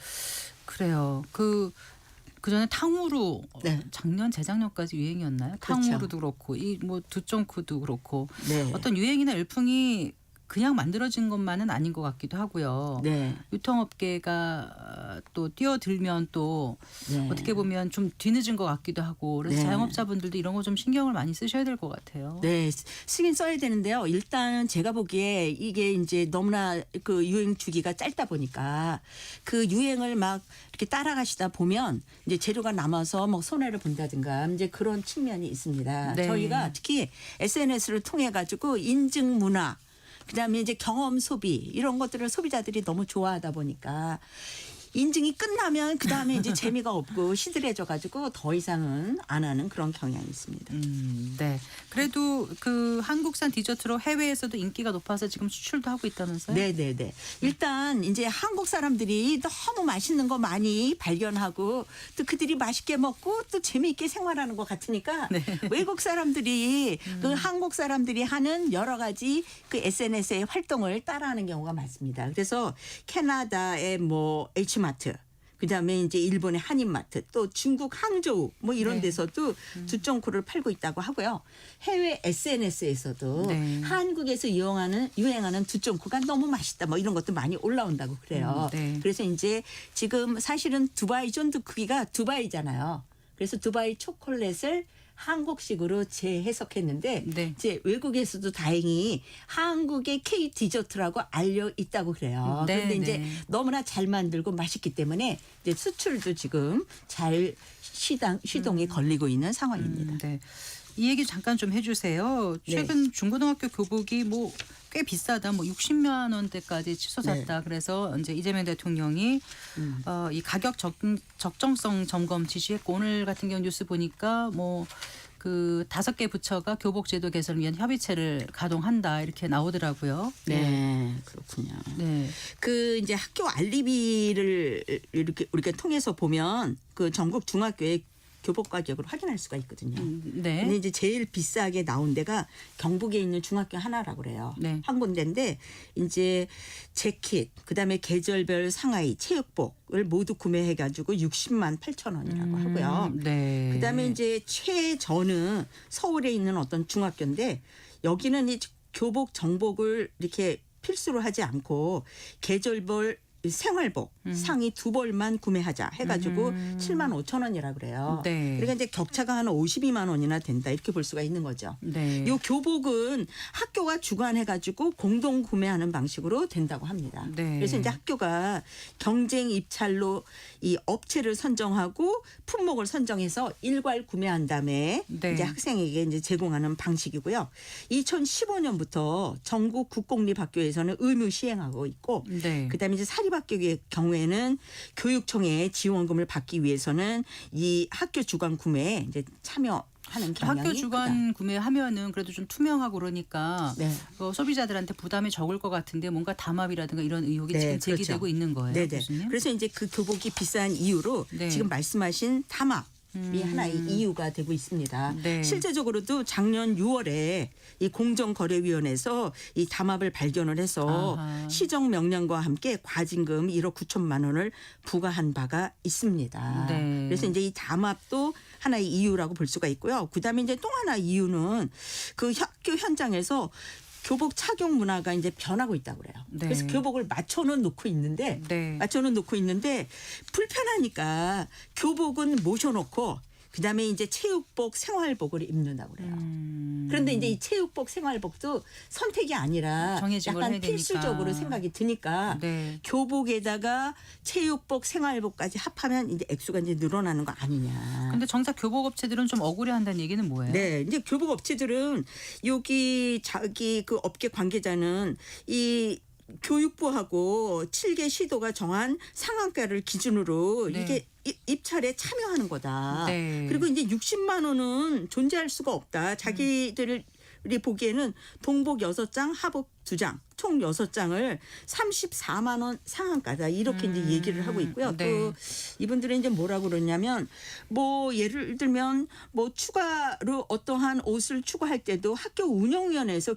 그래요. 그 전에 탕후루 네. 작년 재작년까지 유행이었나요? 그렇죠. 탕후루도 그렇고 이 뭐 두쫑쿠도 그렇고 네. 어떤 유행이나 열풍이 그냥 만들어진 것만은 아닌 것 같기도 하고요. 네. 유통업계가 또 뛰어들면 또 네. 어떻게 보면 좀 뒤늦은 것 같기도 하고 그래서 네. 자영업자분들도 이런 거 좀 신경을 많이 쓰셔야 될 것 같아요. 네, 쓰긴 써야 되는데요. 일단 제가 보기에 이게 이제 너무나 그 유행 주기가 짧다 보니까 그 유행을 막 이렇게 따라가시다 보면 이제 재료가 남아서 뭐 손해를 본다든가 이제 그런 측면이 있습니다. 네. 저희가 특히 SNS를 통해 가지고 인증 문화 그다음에 이제 경험 소비 이런 것들을 소비자들이 너무 좋아하다 보니까 인증이 끝나면 그다음에 이제 재미가 없고 시들해져 가지고 더 이상은 안 하는 그런 경향이 있습니다. 네. 그래도 그 한국산 디저트로 해외에서도 인기가 높아서 지금 수출도 하고 있다면서요? 네네네. 일단 이제 한국 사람들이 너무 맛있는 거 많이 발견하고 또 그들이 맛있게 먹고 또 재미있게 생활하는 것 같으니까 네. 외국 사람들이 그 한국 사람들이 하는 여러 가지 그 SNS의 활동을 따라하는 경우가 많습니다. 그래서 캐나다의 뭐 H마트 그다음에 이제 일본의 한인마트 또 중국 항저우 뭐 이런 네. 데서도 두쫑코를 팔고 있다고 하고요. 해외 SNS에서도 네. 한국에서 유행하는 두쫑코가 너무 맛있다 뭐 이런 것도 많이 올라온다고 그래요. 네. 그래서 이제 지금 사실은 두바이 쫀득 쿠키가 두바이잖아요. 그래서 두바이 초콜릿을 한국식으로 재해석했는데 네. 이제 외국에서도 다행히 한국의 K 디저트라고 알려 있다고 그래요. 네, 그런데 이제 네. 너무나 잘 만들고 맛있기 때문에 이제 수출도 지금 잘 시동이 걸리고 있는 상황입니다. 네. 이 얘기 잠깐 좀 해주세요. 네. 최근 중고등학교 교복이 뭐 꽤 비싸다, 뭐 60만 원대까지 치솟았다. 그래서 이제 이재명 대통령이 이 가격 적정성 점검 지시했고 오늘 같은 경우 뉴스 보니까 뭐 그 5개 부처가 교복제도 개선을 위한 협의체를 가동한다 이렇게 나오더라고요. 네, 그렇군요. 네. 그 이제 학교 알리비를 이렇게 우리가 통해서 보면 그 전국 중학교의 교복 가격을 확인할 수가 있거든요. 네. 근데 이제 제일 비싸게 나온 데가 경북에 있는 중학교 하나라고 그래요. 네. 한 군데인데 이제 재킷, 그다음에 계절별 상하이, 체육복을 모두 구매해 가지고 60만 8천 원이라고 하고요. 네. 그다음에 이제 최저는 서울에 있는 어떤 중학교인데 여기는 이 교복 정복을 이렇게 필수로 하지 않고 계절별 생활복 상의 2벌만 구매하자 해가지고 7만 5천 원이라 그래요. 네. 그러니까 이제 격차가 한 52만 원이나 된다 이렇게 볼 수가 있는 거죠. 네. 이 교복은 학교가 주관해가지고 공동 구매하는 방식으로 된다고 합니다. 네. 그래서 이제 학교가 경쟁 입찰로 이 업체를 선정하고 품목을 선정해서 일괄 구매한 다음에 네. 이제 학생에게 이제 제공하는 방식이고요. 2015년부터 전국 국공립학교에서는 의무 시행하고 있고, 네. 그다음에 이제 사립학교의 경우에는 교육청의 지원금을 받기 위해서는 이 학교 주관 구매에 이제 참여하는 경향이 학교 주관 구매하면은 그래도 좀 투명하고 그러니까 네. 소비자들한테 부담이 적을 것 같은데 뭔가 담합이라든가 이런 의혹이 네, 지금 제기되고 그렇죠. 있는 거예요. 네네. 교수님? 그래서 이제 그 교복이 비싼 이유로 네. 지금 말씀하신 담합. 이 하나의 이유가 되고 있습니다. 네. 실제적으로도 작년 6월에 이 공정거래위원회에서 이 담합을 발견을 해서 아하. 시정 명령과 함께 과징금 1억 9천만 원을 부과한 바가 있습니다. 네. 그래서 이제 이 담합도 하나의 이유라고 볼 수가 있고요. 그다음에 이제 또 하나 이유는 그 학교 현장에서 교복 착용 문화가 이제 변하고 있다고 그래요. 네. 그래서 교복을 맞춰는 놓고 있는데 네. 불편하니까 교복은 모셔놓고 그다음에 이제 체육복, 생활복을 입는다고 그래요. 그런데 이제 이 체육복, 생활복도 선택이 아니라 정해진 걸 약간 해야 되니까. 필수적으로 생각이 드니까 네. 교복에다가 체육복, 생활복까지 합하면 이제 액수가 이제 늘어나는 거 아니냐. 근데 정작 교복 업체들은 좀 억울해한다는 얘기는 뭐예요? 네, 이제 교복 업체들은 여기 자기 그 업계 관계자는 이 교육부하고 7개 시도가 정한 상한가를 기준으로 네. 이게 입찰에 참여하는 거다. 네. 그리고 이제 60만 원은 존재할 수가 없다. 자기들이 보기에는 동복 6장, 하복 2장, 총 6장을 34만 원 상한가다. 이렇게 이제 얘기를 하고 있고요. 네. 또 이분들은 이제 뭐라고 그러냐면 뭐 예를 들면 뭐 추가로 어떠한 옷을 추구할 때도 학교 운영위원회에서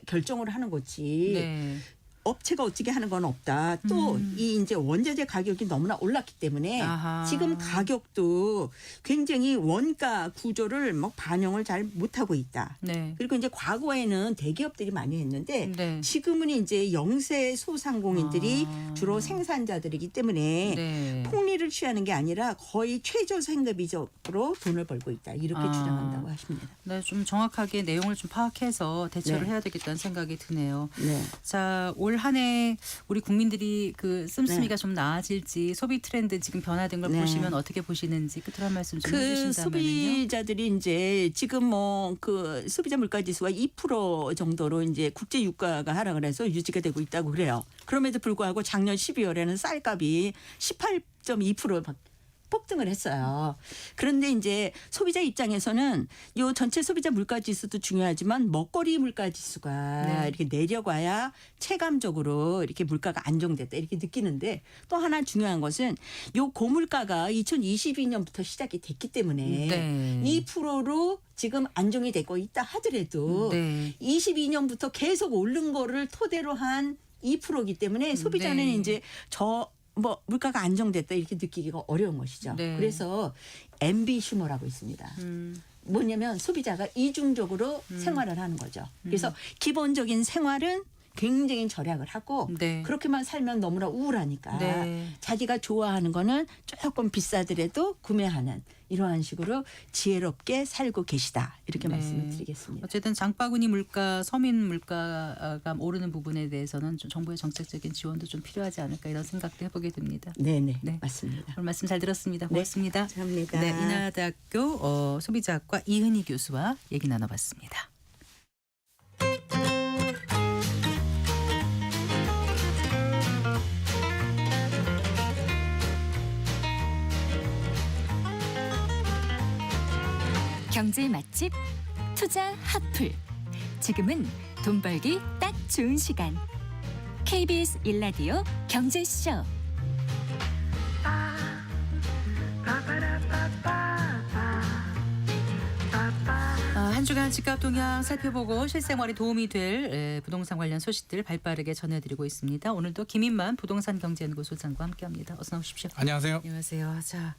결정을 하는 거지. 네. 업체가 어떻게 하는 건 없다. 또 이 이제 원자재 가격이 너무나 올랐기 때문에 아하. 지금 가격도 굉장히 원가 구조를 막 반영을 잘 못하고 있다. 네. 그리고 이제 과거에는 대기업들이 많이 했는데 네. 지금은 이제 영세 소상공인들이 아. 주로 생산자들이기 때문에 네. 폭리를 취하는 게 아니라 거의 최저 생계비적으로 돈을 벌고 있다. 이렇게 아. 주장한다고 하십니다. 네, 좀 정확하게 내용을 좀 파악해서 대처를 네. 해야 되겠다는 생각이 드네요. 네. 자, 올 한 해 우리 국민들이 그 씀씀이가 네. 좀 나아질지 소비 트렌드 지금 변화된 걸 네. 보시면 어떻게 보시는지 끝으로 한 말씀 좀 그 해주신다면요. 소비자들이 이제 지금 뭐 그 소비자 물가 지수가 2% 정도로 이제 국제 유가가 하락을 해서 유지가 되고 있다고 그래요. 그럼에도 불구하고 작년 12월에는 쌀값이 18.2% 폭등을 했어요. 그런데 이제 소비자 입장에서는 요 전체 소비자 물가 지수도 중요하지만 먹거리 물가 지수가 네. 이렇게 내려가야 체감적으로 이렇게 물가가 안정됐다 이렇게 느끼는데 또 하나 중요한 것은 요 고물가가 2022년부터 시작이 됐기 때문에 네. 2%로 지금 안정이 되고 있다 하더라도 네. 22년부터 계속 오른 거를 토대로 한 2%이기 때문에 소비자는 네. 이제 뭐 물가가 안정됐다 이렇게 느끼기가 어려운 것이죠. 네. 그래서 MB 슈머라고 있습니다. 뭐냐면 소비자가 이중적으로 생활을 하는 거죠. 그래서 기본적인 생활은 굉장히 절약을 하고 네. 그렇게만 살면 너무나 우울하니까 네. 자기가 좋아하는 거는 조금 비싸더라도 구매하는 이러한 식으로 지혜롭게 살고 계시다 이렇게 네. 말씀을 드리겠습니다. 어쨌든 장바구니 물가, 서민 물가가 오르는 부분에 대해서는 좀 정부의 정책적인 지원도 좀 필요하지 않을까 이런 생각도 해보게 됩니다. 네네 네. 맞습니다. 오늘 말씀 잘 들었습니다. 고맙습니다. 감사합니다. 네, 인하대학교 소비자학과 이은희 교수와 얘기 나눠봤습니다. 경제 맛집 투자 핫플. 지금은 돈 벌기 딱 좋은 시간. KBS 1라디오 경제쇼. 한 주간 집값 동향 살펴보고 실생활에 도움이 될 부동산 관련 소식들 발빠르게 전해드리고 있습니다. 오늘도 김인만 부동산경제연구소장과 함께합니다. 어서 나오십시오. 안녕하세요. 안녕하세요. 자,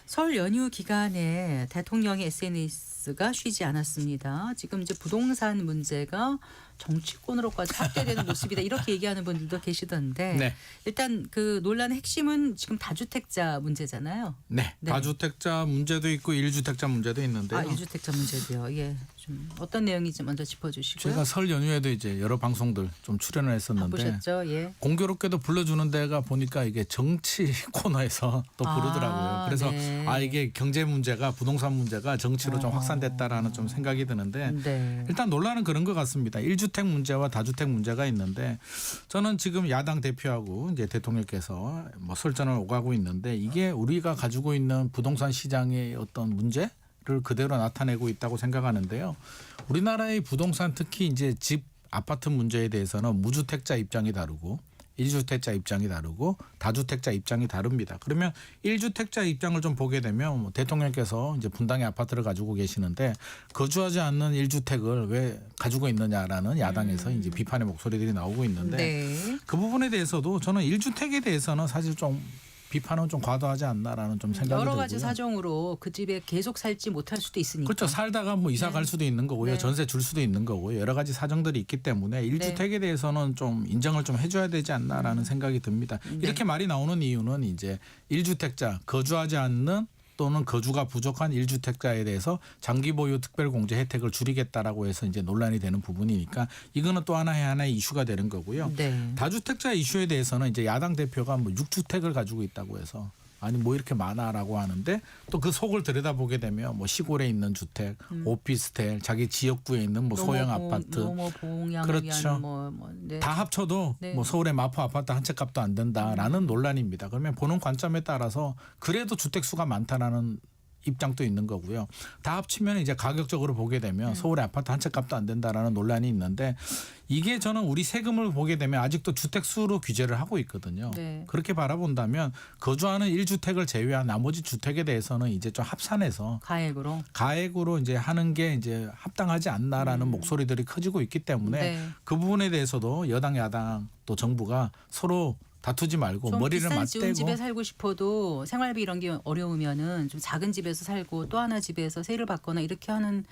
설 연휴 기간에 대통령의 SNS가 쉬지 않았습니다. 지금 이제 부동산 문제가 정치권으로까지 확대되는 모습이다 이렇게 얘기하는 분들도 계시던데 네. 일단 그 논란의 핵심은 지금 다주택자 문제잖아요. 네. 네. 다주택자 문제도 있고 1주택자 문제도 있는데요. 아, 1주택자 문제도요. 예, 좀 어떤 내용인지 먼저 짚어주시고요. 제가 설 연휴에도 이제 여러 방송들 좀 출연을 했었는데 보셨죠? 예. 공교롭게도 불러주는 데가 보니까 이게 정치 코너에서 또 부르더라고요. 그래서 네. 이게 경제 문제가 부동산 문제가 정치로 좀 확산됐다라는 좀 생각이 드는데 네. 일단 논란은 그런 것 같습니다. 1주택 문제와 다주택 문제가 있는데 저는 지금 야당 대표하고 이제 대통령께서 뭐 설전을 오가고 있는데 이게 우리가 가지고 있는 부동산 시장의 어떤 문제를 그대로 나타내고 있다고 생각하는데요. 우리나라의 부동산 특히 이제 집 아파트 문제에 대해서는 무주택자 입장이 다르고 1주택자 입장이 다르고 다주택자 입장이 다릅니다. 그러면 1주택자 입장을 좀 보게 되면 뭐 대통령께서 이제 분당에 아파트를 가지고 계시는데 거주하지 않는 1주택을 왜 가지고 있느냐라는 야당에서 이제 비판의 목소리들이 나오고 있는데 네. 그 부분에 대해서도 저는 1주택에 대해서는 사실 좀 비판은 좀 과도하지 않나라는 좀 생각이 들고요. 여러 가지 사정으로 그 집에 계속 살지 못할 수도 있으니까. 그렇죠. 살다가 뭐 이사 갈 수도 있는 거고요. 네. 전세 줄 수도 있는 거고요. 여러 가지 사정들이 있기 때문에 1주택에 대해서는 좀 인정을 좀 해줘야 되지 않나라는 생각이 듭니다. 이렇게 말이 나오는 이유는 이제 1주택자 거주하지 않는 또는 거주가 부족한 1주택자에 대해서 장기 보유 특별공제 혜택을 줄이겠다라고 해서 이제 논란이 되는 부분이니까 이거는 또 하나의 이슈가 되는 거고요. 네. 다주택자 이슈에 대해서는 이제 야당 대표가 뭐 6주택을 가지고 있다고 해서 아니 뭐 이렇게 많아라고 하는데 또 그 속을 들여다보게 되면 뭐 시골에 있는 주택, 오피스텔, 자기 지역구에 있는 뭐 소형 아파트, 노모봉양을 그렇죠. 위한 네. 다 합쳐도 네. 뭐 서울의 마포 아파트 한 채 값도 안 된다라는 논란입니다. 그러면 보는 관점에 따라서 그래도 주택 수가 많다라는 입장도 있는 거고요. 다 합치면 이제 가격적으로 보게 되면 서울의 아파트 한 채 값도 안 된다라는 논란이 있는데 이게 저는 우리 세금을 보게 되면 아직도 주택 수로 규제를 하고 있거든요. 네. 그렇게 바라본다면 거주하는 1주택을 제외한 나머지 주택에 대해서는 이제 좀 합산해서 가액으로 이제 하는 게 이제 합당하지 않나라는 목소리들이 커지고 있기 때문에 네. 그 부분에 대해서도 여당 야당 또 정부가 서로 다투지 말고 좀 머리를 비싼 좋은 집에 맞대고 살고 싶어도 생활비 이런 게 어려우면은 좀 작은 집에서 살고 또 하나 집에서 세를 받거나 이렇게 하는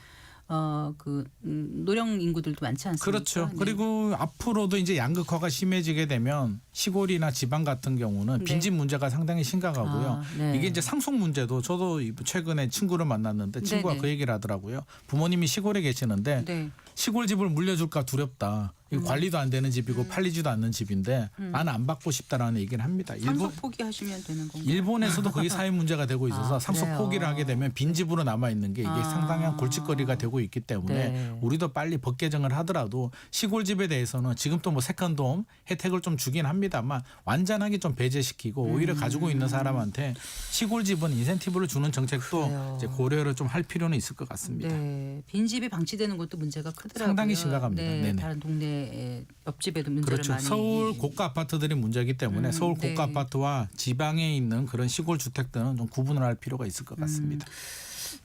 노령 인구들도 많지 않습니까? 그렇죠. 네. 그리고 앞으로도 이제 양극화가 심해지게 되면 시골이나 지방 같은 경우는 네. 빈집 문제가 상당히 심각하고요. 아, 네. 이게 이제 상속 문제도 저도 최근에 친구를 만났는데 친구가 네네. 그 얘기를 하더라고요. 부모님이 시골에 계시는데 네. 시골 집을 물려줄까 두렵다. 이거 관리도 안 되는 집이고 팔리지도 않는 집인데 나는 안 받고 싶다라는 얘기를 합니다. 상속 포기하시면 되는 건가요? 일본에서도 그게 사회 문제가 되고 있어서 아, 상속 그래요? 포기를 하게 되면 빈집으로 남아 있는 게 이게 아. 상당한 골칫거리가 되고 있기 때문에 네. 우리도 빨리 법 개정을 하더라도 시골집에 대해서는 지금 또 뭐 세컨드홈 혜택을 좀 주긴 합니다만 완전하게 좀 배제시키고 오히려 가지고 있는 사람한테 시골집은 인센티브를 주는 정책도 그래요. 이제 고려를 좀 할 필요는 있을 것 같습니다. 네, 빈집이 방치되는 것도 문제가 크더라고요. 상당히 심각합니다. 네, 네네. 다른 동네 옆집에도 문제를 그렇죠. 많이. 서울 고가 아파트들이 문제이기 때문에 서울 네. 고가 아파트와 지방에 있는 그런 시골 주택들은 좀 구분을 할 필요가 있을 것 같습니다.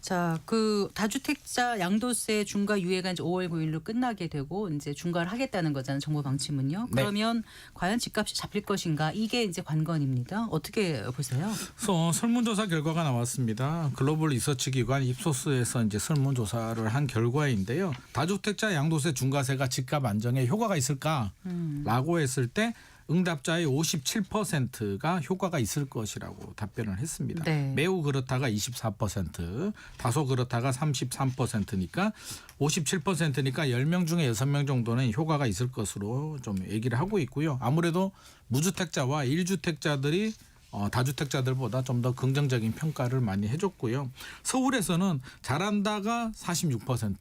자, 그 다주택자 양도세 중과 유예가 이제 5월 9일로 끝나게 되고 이제 중과를 하겠다는 거잖아요. 정부 방침은요. 네. 그러면 과연 집값이 잡힐 것인가? 이게 이제 관건입니다. 어떻게 보세요? 그래서 설문조사 결과가 나왔습니다. 글로벌 리서치 기관 입소스에서 이제 설문조사를 한 결과인데요. 다주택자 양도세 중과세가 집값 안정에 효과가 있을까라고 했을 때 응답자의 57%가 효과가 있을 것이라고 답변을 했습니다. 네. 매우 그렇다가 24%, 다소 그렇다가 33%니까 57%니까 10명 중에 6명 정도는 효과가 있을 것으로 좀 얘기를 하고 있고요. 아무래도 무주택자와 1주택자들이 다주택자들보다 좀 더 긍정적인 평가를 많이 해줬고요. 서울에서는 잘한다가 46%,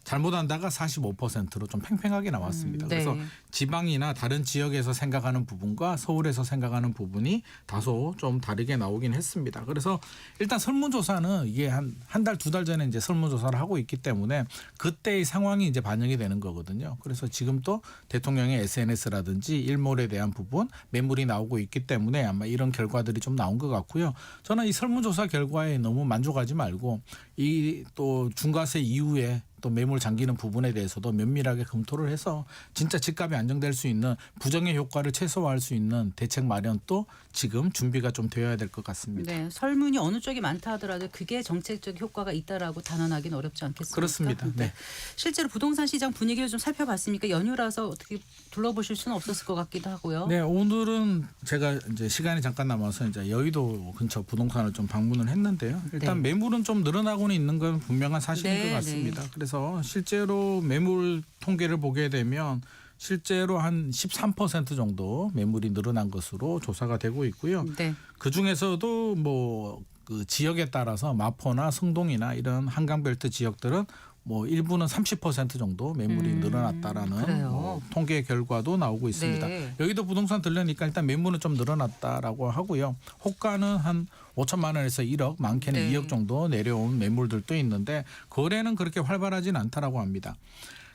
잘못한다가 45%로 좀 팽팽하게 나왔습니다. 네. 그래서 지방이나 다른 지역에서 생각하는 부분과 서울에서 생각하는 부분이 다소 좀 다르게 나오긴 했습니다. 그래서 일단 설문조사는 이게 한 달, 두 달 전에 이제 설문조사를 하고 있기 때문에 그때의 상황이 이제 반영이 되는 거거든요. 그래서 지금 또 대통령의 SNS라든지 일몰에 대한 부분, 매물이 나오고 있기 때문에 아마 이런 결과들이 좀 나온 것 같고요. 저는 이 설문조사 결과에 너무 만족하지 말고 이 또 중과세 이후에 또 매물 잠기는 부분에 대해서도 면밀하게 검토를 해서 진짜 집값이 안정될 수 있는 부정의 효과를 최소화할 수 있는 대책 마련도 지금 준비가 좀 되어야 될 것 같습니다. 네, 설문이 어느 쪽이 많다 하더라도 그게 정책적 효과가 있다라고 단언하기는 어렵지 않겠습니까? 그렇습니다. 네. 실제로 부동산 시장 분위기를 좀 살펴봤으니까 연휴라서 어떻게 둘러보실 수는 없었을 것 같기도 하고요. 네, 오늘은 제가 이제 시간이 잠깐 남아서 이제 여의도 근처 부동산을 좀 방문을 했는데요. 일단 네. 매물은 좀 늘어나고는 있는 건 분명한 사실인 네, 것 같습니다. 그래서 실제로 매물 통계를 보게 되면 실제로 한 13% 정도 매물이 늘어난 것으로 조사가 되고 있고요. 네. 그 중에서도 뭐 그 지역에 따라서 마포나 성동이나 이런 한강벨트 지역들은 뭐 일부는 30% 정도 매물이 늘어났다라는 그래요. 뭐 통계 결과도 나오고 있습니다. 네. 여기도 부동산 들려니까 일단 매물은 좀 늘어났다라고 하고요. 호가는 한 5천만 원에서 1억, 많게는 네. 2억 정도 내려온 매물들도 있는데 거래는 그렇게 활발하진 않다라고 합니다.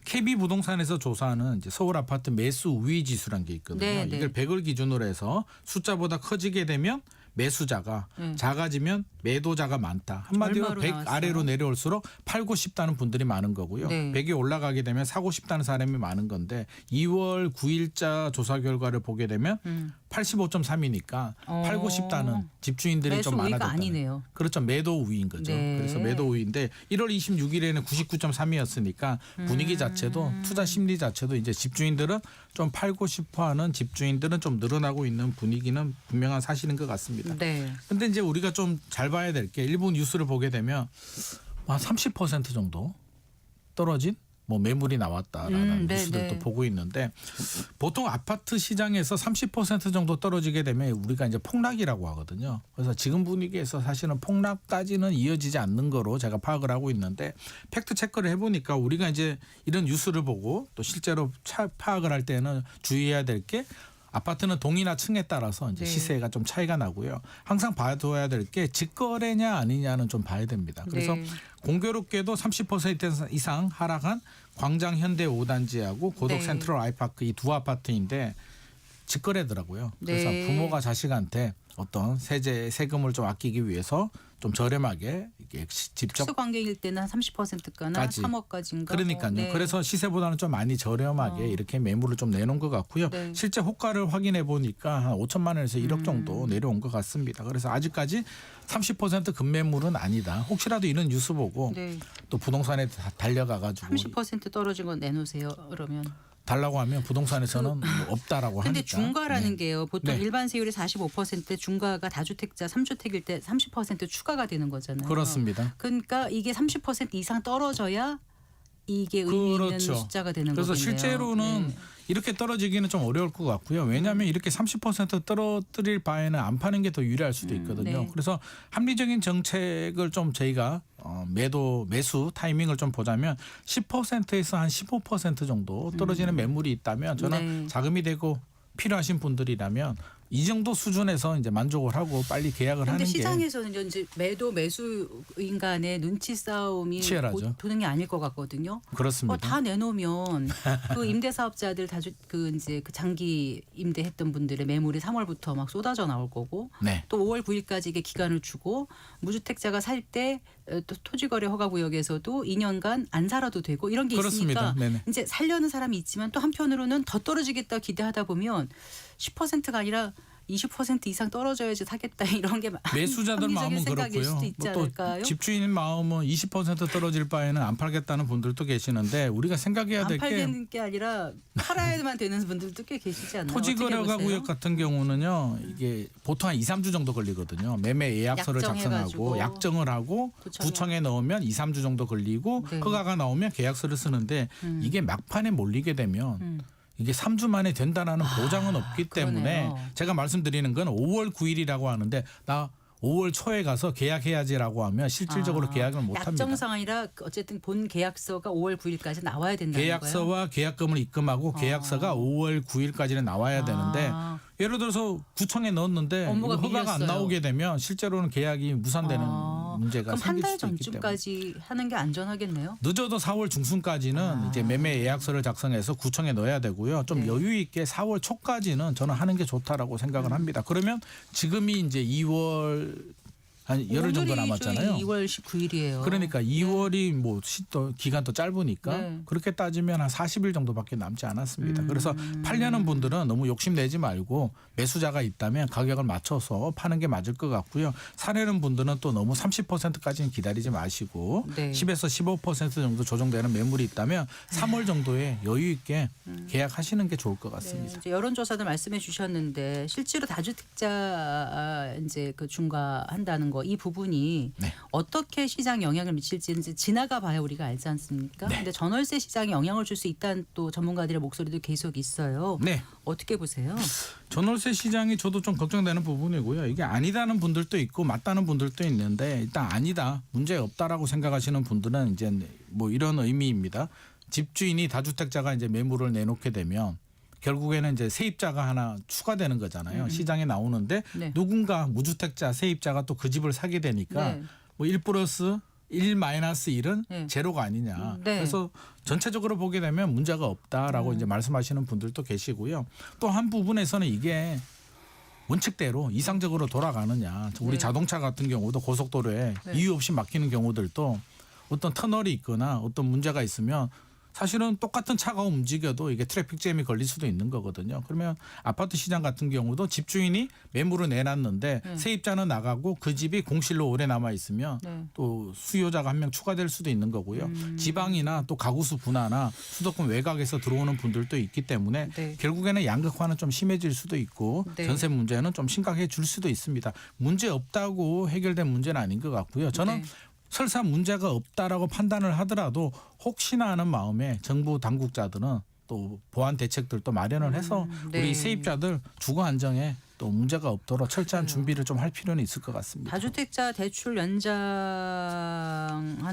KB 부동산에서 조사하는 이제 서울 아파트 매수 우위 지수라는 게 있거든요. 네, 네. 이걸 100을 기준으로 해서 숫자보다 커지게 되면 매수자가 작아지면 매도자가 많다. 한마디로 얼마로 100 나왔어요? 아래로 내려올수록 팔고 싶다는 분들이 많은 거고요. 네. 100이 올라가게 되면 사고 싶다는 사람이 많은 건데 2월 9일자 조사 결과를 보게 되면 85.3이니까 팔고 싶다는 집주인들이 매수 좀 우위가 많아졌다. 아니네요. 그렇죠. 매도 우위인 거죠. 네. 그래서 매도 우위인데 1월 26일에는 99.3이었으니까 분위기 자체도 투자 심리 자체도 이제 집주인들은 좀 팔고 싶어하는 집주인들은 좀 늘어나고 있는 분위기는 분명한 사실인 것 같습니다. 네. 근데 이제 우리가 좀 잘 봐야 될 게 일부 뉴스를 보게 되면 한 30% 정도 떨어진 뭐 매물이 나왔다라는 네, 뉴스들도 네. 보고 있는데 보통 아파트 시장에서 30% 정도 떨어지게 되면 우리가 이제 폭락이라고 하거든요. 그래서 지금 분위기에서 사실은 폭락까지는 이어지지 않는 거로 제가 파악을 하고 있는데 팩트 체크를 해보니까 우리가 이제 이런 뉴스를 보고 또 실제로 파악을 할 때는 주의해야 될 게 아파트는 동이나 층에 따라서 이제 네. 시세가 좀 차이가 나고요. 항상 봐둬야 될 게 직거래냐 아니냐는 좀 봐야 됩니다. 그래서 네. 공교롭게도 30% 이상 하락한 광장 현대 5단지하고 고덕 네. 센트럴 아이파크 이 두 아파트인데 직거래더라고요. 그래서 네. 부모가 자식한테 어떤 세금을 좀 아끼기 위해서 좀 저렴하게 이게 직접 특수 관계일 때는 한 30%가나 까지. 3억까지인가. 그러니까요. 그래서 시세보다는 좀 많이 저렴하게 이렇게 매물을 좀 내놓은 것 같고요. 네. 실제 호가를 확인해 보니까 한 5천만 원에서 1억 정도 내려온 것 같습니다. 그래서 아직까지 30% 급매물은 아니다. 혹시라도 이런 뉴스 보고 네. 또 부동산에 달려가 가지고 30% 떨어진 건 내놓으세요. 그러면. 달라고 하면 부동산에서는 뭐 없다라고 근데 하니까. 중과라는 네. 게요. 보통 네. 일반 세율이 45% 중과가 다주택자 3주택일 때 30% 추가가 되는 거잖아요. 그렇습니다. 그러니까 이게 30% 이상 떨어져야 이게 의미 있는 그렇죠. 숫자가 되는 그래서 거겠네요. 실제로는 네. 이렇게 떨어지기는 좀 어려울 것 같고요. 왜냐하면 이렇게 30% 떨어뜨릴 바에는 안 파는 게 더 유리할 수도 있거든요. 네. 그래서 합리적인 정책을 좀 저희가 매수 타이밍을 좀 보자면 10%에서 한 15% 정도 떨어지는 매물이 있다면 저는 네. 자금이 되고 필요하신 분들이라면 이 정도 수준에서 이제 만족을 하고 빨리 계약을 하는 근데 게 시장에서는 이제 매수인 간의 눈치 싸움이 치열하죠. 보는 게 아닐 것 같거든요. 그렇습니다. 다 내놓으면 그 임대사업자들 그 장기 임대했던 분들의 매물이 3월부터 막 쏟아져 나올 거고 네. 또 5월 9일까지 이게 기간을 주고 무주택자가 살 때 또 토지거래 허가구역에서도 2년간 안 살아도 되고 이런 게 그렇습니다. 있으니까 네네. 이제 살려는 사람이 있지만 또 한편으로는 더 떨어지겠다 기대하다 보면 10%가 아니라 20% 이상 떨어져야지 사겠다 이런 게 매수자들 합리적인 마음은 생각일 그렇고요. 수도 있지 또 않을까요? 집주인 마음은 20% 떨어질 바에는 안 팔겠다는 분들도 계시는데 우리가 생각해야 안 될 게 팔겠는 게 아니라 팔아야만 되는 분들도 꽤 계시지 않나요? 토지거래가 어떻게 구역 보세요? 같은 경우는요. 이게 보통 한 2, 3주 정도 걸리거든요. 매매 예약서를 약정해가지고 작성하고 약정을 하고 구청에 넣으면 2, 3주 정도 걸리고 네. 허가가 나오면 계약서를 쓰는데 이게 막판에 몰리게 되면 이게 3주 만에 된다라는 보장은 없기 때문에 그러네요. 제가 말씀드리는 건 5월 9일이라고 하는데 나 5월 초에 가서 계약해야지라고 하면 실질적으로 계약을 못 합니다. 약정상 아니라 어쨌든 본 계약서가 5월 9일까지 나와야 된다는 거예요. 계약서와 계약금을 입금하고 계약서가 5월 9일까지는 나와야 되는데 예를 들어서 구청에 넣었는데 업무가 이거 허가가 안 밀렸어요. 나오게 되면 실제로는 계약이 무산되는 문제가 그럼 한 생길 달 수도 있기 때문에 전쯤까지 하는 게 안전하겠네요. 늦어도 4월 중순까지는 이제 매매 예약서를 작성해서 구청에 넣어야 되고요. 좀 네. 여유 있게 4월 초까지는 저는 하는 게 좋다라고 생각을 합니다. 그러면 지금이 이제 2월 한 열흘 정도 남았잖아요. 2월 19일이에요. 그러니까 2월이 뭐 또 기간도 짧으니까 네. 그렇게 따지면 한 40일 정도밖에 남지 않았습니다. 그래서 팔려는 분들은 너무 욕심내지 말고 매수자가 있다면 가격을 맞춰서 파는 게 맞을 것 같고요. 사려는 분들은 또 너무 30%까지는 기다리지 마시고 네. 10에서 15% 정도 조정되는 매물이 있다면 3월 정도에 여유 있게 계약하시는 게 좋을 것 네, 같습니다. 이제 여론조사도 말씀해 주셨는데 실제로 다주택자 이제 그 중과한다는 거 이 부분이 네. 어떻게 시장 영향을 미칠지 이제 지나가 봐야 우리가 알지 않습니까? 네. 근데 전월세 시장에 영향을 줄 수 있다는 또 전문가들의 목소리도 계속 있어요. 네. 어떻게 보세요? 전월세 시장이 저도 좀 걱정되는 부분이고요. 이게 아니다는 분들도 있고 맞다는 분들도 있는데 일단 아니다, 문제 없다라고 생각하시는 분들은 이제 뭐 이런 의미입니다. 집주인이 다주택자가 이제 매물을 내놓게 되면 결국에는 이제 세입자가 하나 추가되는 거잖아요. 시장에 나오는데 네. 누군가 무주택자 세입자가 또 그 집을 사게 되니까 네. 뭐 1+1-1은 네. 제로가 아니냐. 네. 그래서 전체적으로 보게 되면 문제가 없다라고 이제 말씀하시는 분들도 계시고요. 또 한 부분에서는 이게 원칙대로 이상적으로 돌아가느냐. 우리 네. 자동차 같은 경우도 고속도로에 네. 이유 없이 막히는 경우들도 어떤 터널이 있거나 어떤 문제가 있으면 사실은 똑같은 차가 움직여도 이게 트래픽 잼이 걸릴 수도 있는 거거든요. 그러면 아파트 시장 같은 경우도 집주인이 매물을 내놨는데 세입자는 나가고 그 집이 공실로 오래 남아 있으면 네. 또 수요자가 한 명 추가될 수도 있는 거고요. 지방이나 또 가구수 분화나 수도권 외곽에서 들어오는 분들도 있기 때문에 네. 결국에는 양극화는 좀 심해질 수도 있고 네. 전세 문제는 좀 심각해질 수도 있습니다. 문제 없다고 해결된 문제는 아닌 것 같고요. 저는 네. 설사 문제가 없다라고 판단을 하더라도 혹시나 하는 마음에 정부 당국자들은 또 보완 대책들도 마련을 해서 네. 우리 세입자들 주거 안정에 또 문제가 없도록 철저한 준비를 좀 할 필요는 있을 것 같습니다. 다주택자 대출 연장하는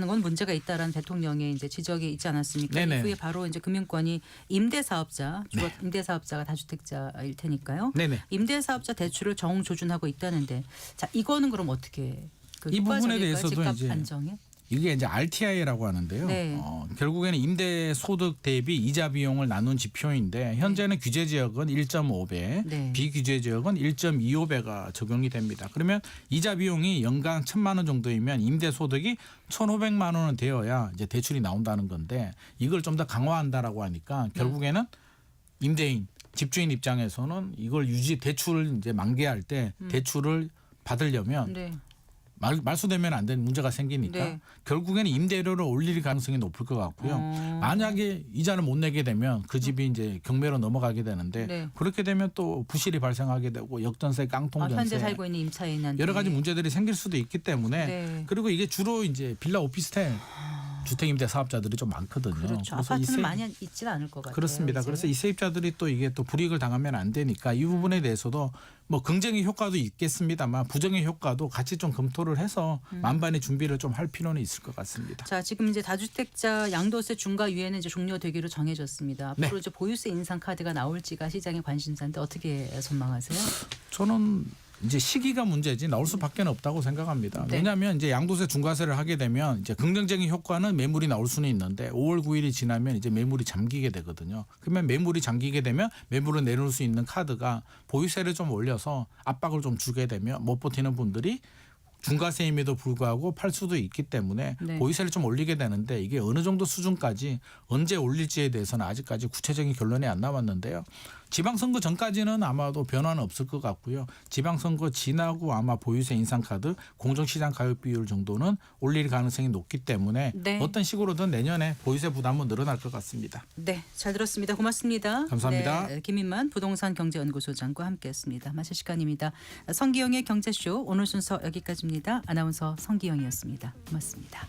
건 문제가 있다라는 대통령의 이제 지적이 있지 않았습니까? 네네. 이후에 바로 이제 금융권이 임대사업자, 주거 임대사업자가 다주택자일 테니까요. 네네. 임대사업자 대출을 정조준하고 있다는데, 자 이거는 그럼 어떻게 그 이 부분에 효과적일까요? 대해서도 집값 이제 안정에? 이게 이제 RTI라고 하는데요. 네. 결국에는 임대 소득 대비 이자 비용을 나눈 지표인데 현재는 규제 지역은 1.5배, 네. 비규제 지역은 1.25배가 적용이 됩니다. 그러면 이자 비용이 연간 1,000만 원 정도이면 임대 소득이 1,500만 원은 되어야 이제 대출이 나온다는 건데 이걸 좀 더 강화한다라고 하니까 결국에는 임대인, 집주인 입장에서는 이걸 대출을 이제 만기할 때 대출을 받으려면 네. 말소되면 안 되는 문제가 생기니까 네. 결국에는 임대료를 올릴 가능성이 높을 것 같고요. 만약에 이자를 못 내게 되면 그 집이 이제 경매로 넘어가게 되는데 네. 그렇게 되면 또 부실이 발생하게 되고 역전세, 깡통전세 현재 살고 있는 임차인한테 여러 가지 문제들이 생길 수도 있기 때문에 네. 그리고 이게 주로 이제 빌라 오피스텔 주택임대 사업자들이 좀 많거든요. 그렇죠. 그래서 이 아파트는 많이 있지는 않을 것 같아요. 그렇습니다. 이제. 그래서 이 세입자들이 또 이게 또 불이익을 당하면 안 되니까 이 부분에 대해서도 뭐 긍정의 효과도 있겠습니다만 부정의 효과도 같이 좀 검토를 해서 만반의 준비를 좀 할 필요는 있을 것 같습니다. 자, 지금 이제 다주택자 양도세 중과 유예는 이제 종료되기로 정해졌습니다. 앞으로 네. 이제 보유세 인상 카드가 나올지가 시장의 관심사인데 어떻게 전망하세요? 저는 이제 시기가 문제지 나올 수밖에 없다고 생각합니다. 네. 왜냐하면 이제 양도세 중과세를 하게 되면 이제 긍정적인 효과는 매물이 나올 수는 있는데 5월 9일이 지나면 이제 매물이 잠기게 되거든요. 그러면 매물이 잠기게 되면 매물을 내놓을 수 있는 카드가 보유세를 좀 올려서 압박을 좀 주게 되면 못 버티는 분들이 중과세임에도 불구하고 팔 수도 있기 때문에 네. 보유세를 좀 올리게 되는데 이게 어느 정도 수준까지 언제 올릴지에 대해서는 아직까지 구체적인 결론이 안 나왔는데요. 지방선거 전까지는 아마도 변화는 없을 것 같고요. 지방선거 지나고 아마 보유세 인상카드 공정시장 가입 비율 정도는 올릴 가능성이 높기 때문에 네. 어떤 식으로든 내년에 보유세 부담은 늘어날 것 같습니다. 네, 잘 들었습니다. 고맙습니다. 감사합니다. 네, 김인만 부동산경제연구소장과 함께했습니다. 마칠 시간입니다. 성기영의 경제쇼 오늘 순서 여기까지입니다. 아나운서 성기영이었습니다. 고맙습니다.